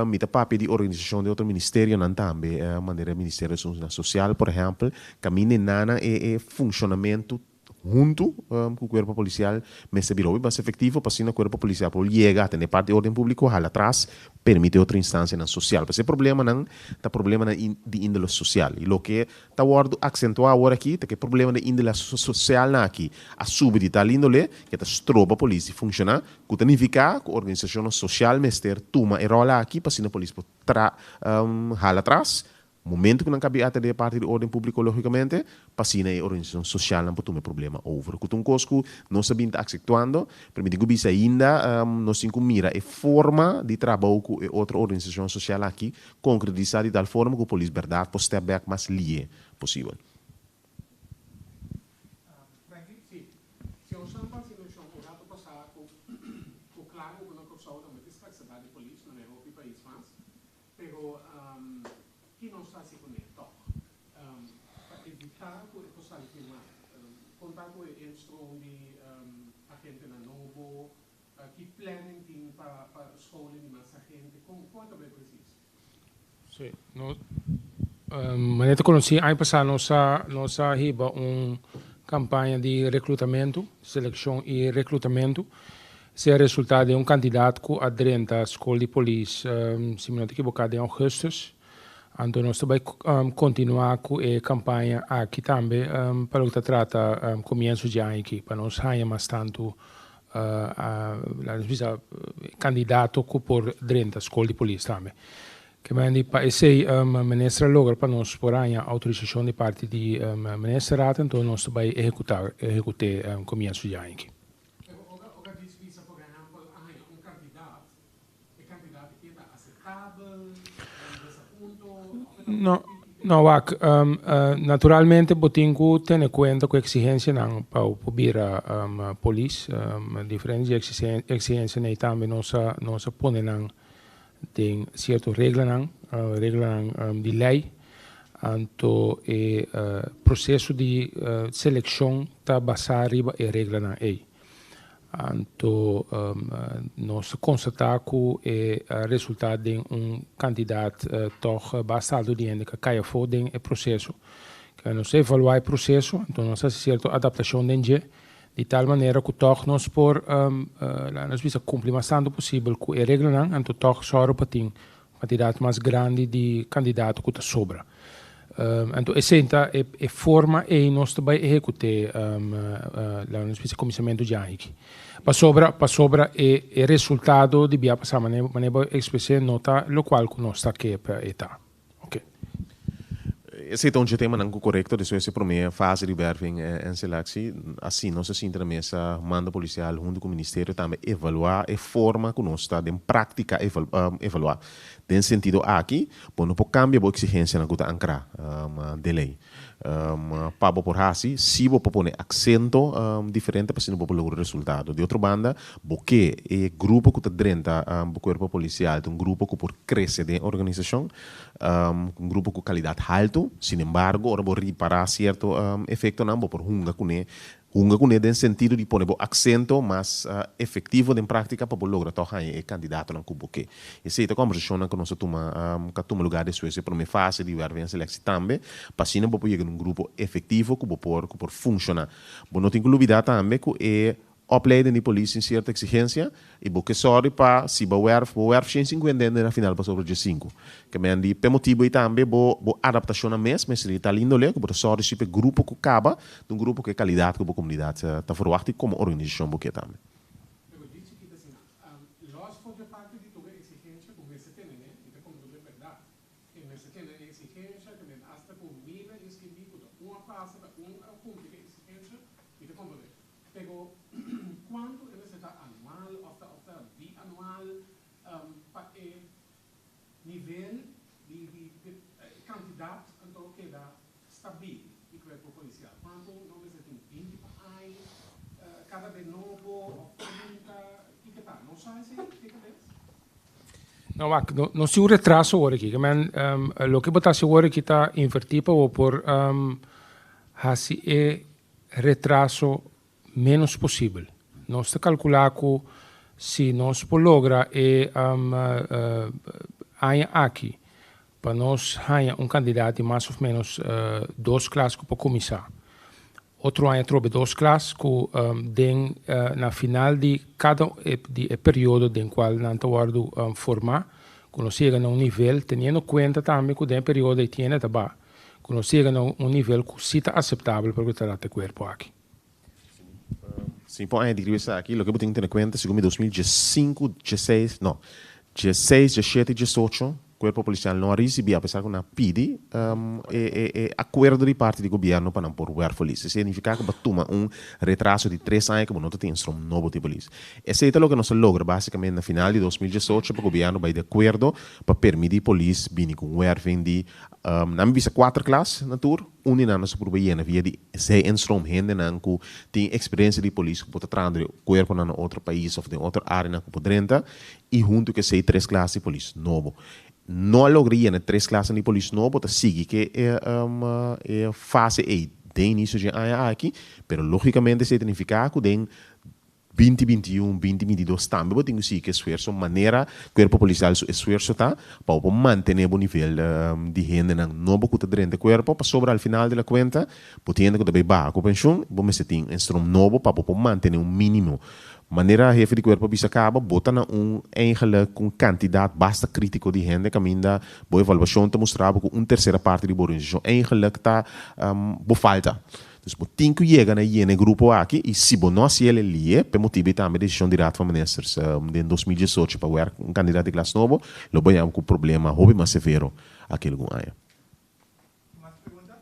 me dá papel de organização de outro ministério, não também, maneira Ministério Social, por exemplo, caminha nana é funcionamento junto com o corpo policial, mas se virou mais efetivo para o corpo policial para chegar a ter parte de ordem pública, lá atrás, permite outra instância na social. Porque o problema não é problema de índole social. E o que está acentuar agora aqui, é que o problema de índole social não aqui, a subir de tal índole, que está estroba a polícia funcionar, que significa que a organização social, mas ter toma e rola aqui, para a polícia lá atrás, momento que não cabe atender parte de ordem pública, logicamente, passina a organização social não pode ter problema over. Que um cosco não sabendo actuando, permite que bisa ainda não se mira a forma de trabalho com outra organização social aqui, concretizar de tal forma que a polícia verdade pode step back mais lie possível. Se eu chamo para situação, o rato passar com claro que não causou também flexibilidade de polícia, não é o país faz, pero que não está se conectando. evitar que o sal queimar. Contar com o instrumento de agente na novo, que planning tem para a escola de mais gente, como também precisa. Sim. Maneta conheci, ano passado nós hiba campanha de recrutamento, seleção e recrutamento. Se é resultado de candidato que aderente à escola de polícia, se não me equivoco, em agosto. Então, nós também continuar com a campanha aqui também, para o que trata começo de ano aqui, para nós ganhar mais tanto candidato que por aderente à escola de polícia também. Que mandi para esse ministra logra para nós por a autorização de parte do ministra, então nós também executar começo de ano aqui. Agora diz visa, por exemplo, candidato que está aceitável, nesse ponto. Não, naturalmente, botinho tem em conta com a exigência para subir a polícia, diferentes exigências também nós põe tem certas regras de lei, então o processo de seleção está baseado em regras na lei. Então, nós constatamos que o resultado de candidato toch basado de que caia fora do processo. Que nós evaluar o processo, então nós fazemos certa adaptação de tal maneira que toch nós por nós visa cumprir mais tanto possível com a regra, então toch só para ter candidato mais grande de candidato que sobra. Então essa é forma e nós também executar nós visa começamento de ano. Para sobra é resultado de via passar maneira expressar nota local que nós está aqui para etar. Esse é um tema não correto, de essa primeira fase de werving e seleção. Assim, nós assim na mesa manda policial junto com o ministério também evaluar a forma que nós está em prática evaluar. Tem sentido aqui, bom, não pode cambiar a exigência na que está ancrar de lei. Para por assim, se você pôr acento diferente para se não lograr resultado. De outra banda, porque o grupo que está dentro do corpo policial é um grupo que por crescer de organização, um grupo com qualidade alta, sin embargo, ora vou reparar certo efeito não por hunga com ele no sentido de pôr acento mais efetivo em prática para lograr tornar o candidato não cubo-que. Essa é a conversação que nós toma lugar de Suécia para uma fase de werving seleção também, para assim não poder um grupo efetivo que por funcionar. Bom, não tem que olvidar também que é opleiding de polícia em certa exigência e porque sorry para se werf 150 na final para sobre 5 que me andi per motivo e também bo adaptação a mesma se está lindo ler que por sorry se grupo que acaba de grupo que qualidade que a comunidade está forward como organização porque também. Eu disse que assim, nós fazemos parte de toda a exigência que você tem, né? E como é verdade, que você tem a exigência que hasta com mira escrevi uma passa uma cumprir a exigência e de como pero quanto ele está anual ou bianual para o nível de candidato então que dá stabil e corpo policial. Quanto não você tem 20 para aí, cada vez novo ou nunca e que tal? Não sabe se fica bem? Não se o retraso agora aqui, mas o que botar se agora aqui está invertido ou por assim é retraso menos possível. Nós está calcular que se nós logra aqui para nós ganhar candidato mais ou menos 2 classes para começar. Outro ano trobe 2 classes que na final de cada período em qual não está formar, que nós chega a nível, tendo em conta também que o período tem também, que nós chega a nível que está aceitável para o tratar o corpo aqui. Sim, pode dizer aqui, o que eu tenho que ter em conta, segundo 2015, 16, não, 16, 17, 18, o corpo policial não recebia, apesar que não pedi, acordo de parte do governo para não pôr o polícia. Significa que toma retraso de 3 anos que não tem um novo tipo de polícia. Esse é o que nós logra, basicamente, na final de 2018, para o governo vai de acordo para permitir a polícia vir com o de não visa 4 classes na tour, na nossa província via de 6 instrumentos que tem experiência de polícia que pode trazer o corpo em outro país ou em outra área que pode renta e junto que 6 3 classes de polícia novo. não lograria na 3 classes de polícia não, bota sigue que é fase E de início de ano aqui, pero logicamente se significa que tem 2021, 2022 também, eu tenho sim que esforço, maneira, corpo policial esforço tá, para manter o nível de renda não novo que está dentro do corpo, para sobrar al final da conta, potendo que também baixa a pensão, vamos ter um instrumento novo para manter mínimo. Maneira jefe de corpo bisa acaba, bota na eigenlijk quantidade basta crítico de renda, que ainda boa evaluação te mostrava que terceira parte de organização eigenlijk está falta. Dus we tien keer gaan naar een groep aqui e se we não se ele lie, per motivo também a decisão direta van ministers em 2018 para ver candidato de classe novo, lo banhamos com problema hobby mais severo aquele com aí. Mais pergunta?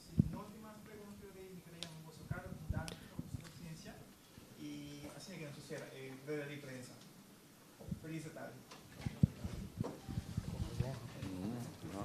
Se não tem mais perguntas, eu queria buscar dados da ciência e assim que não será breve de prensa. Feliz tarde.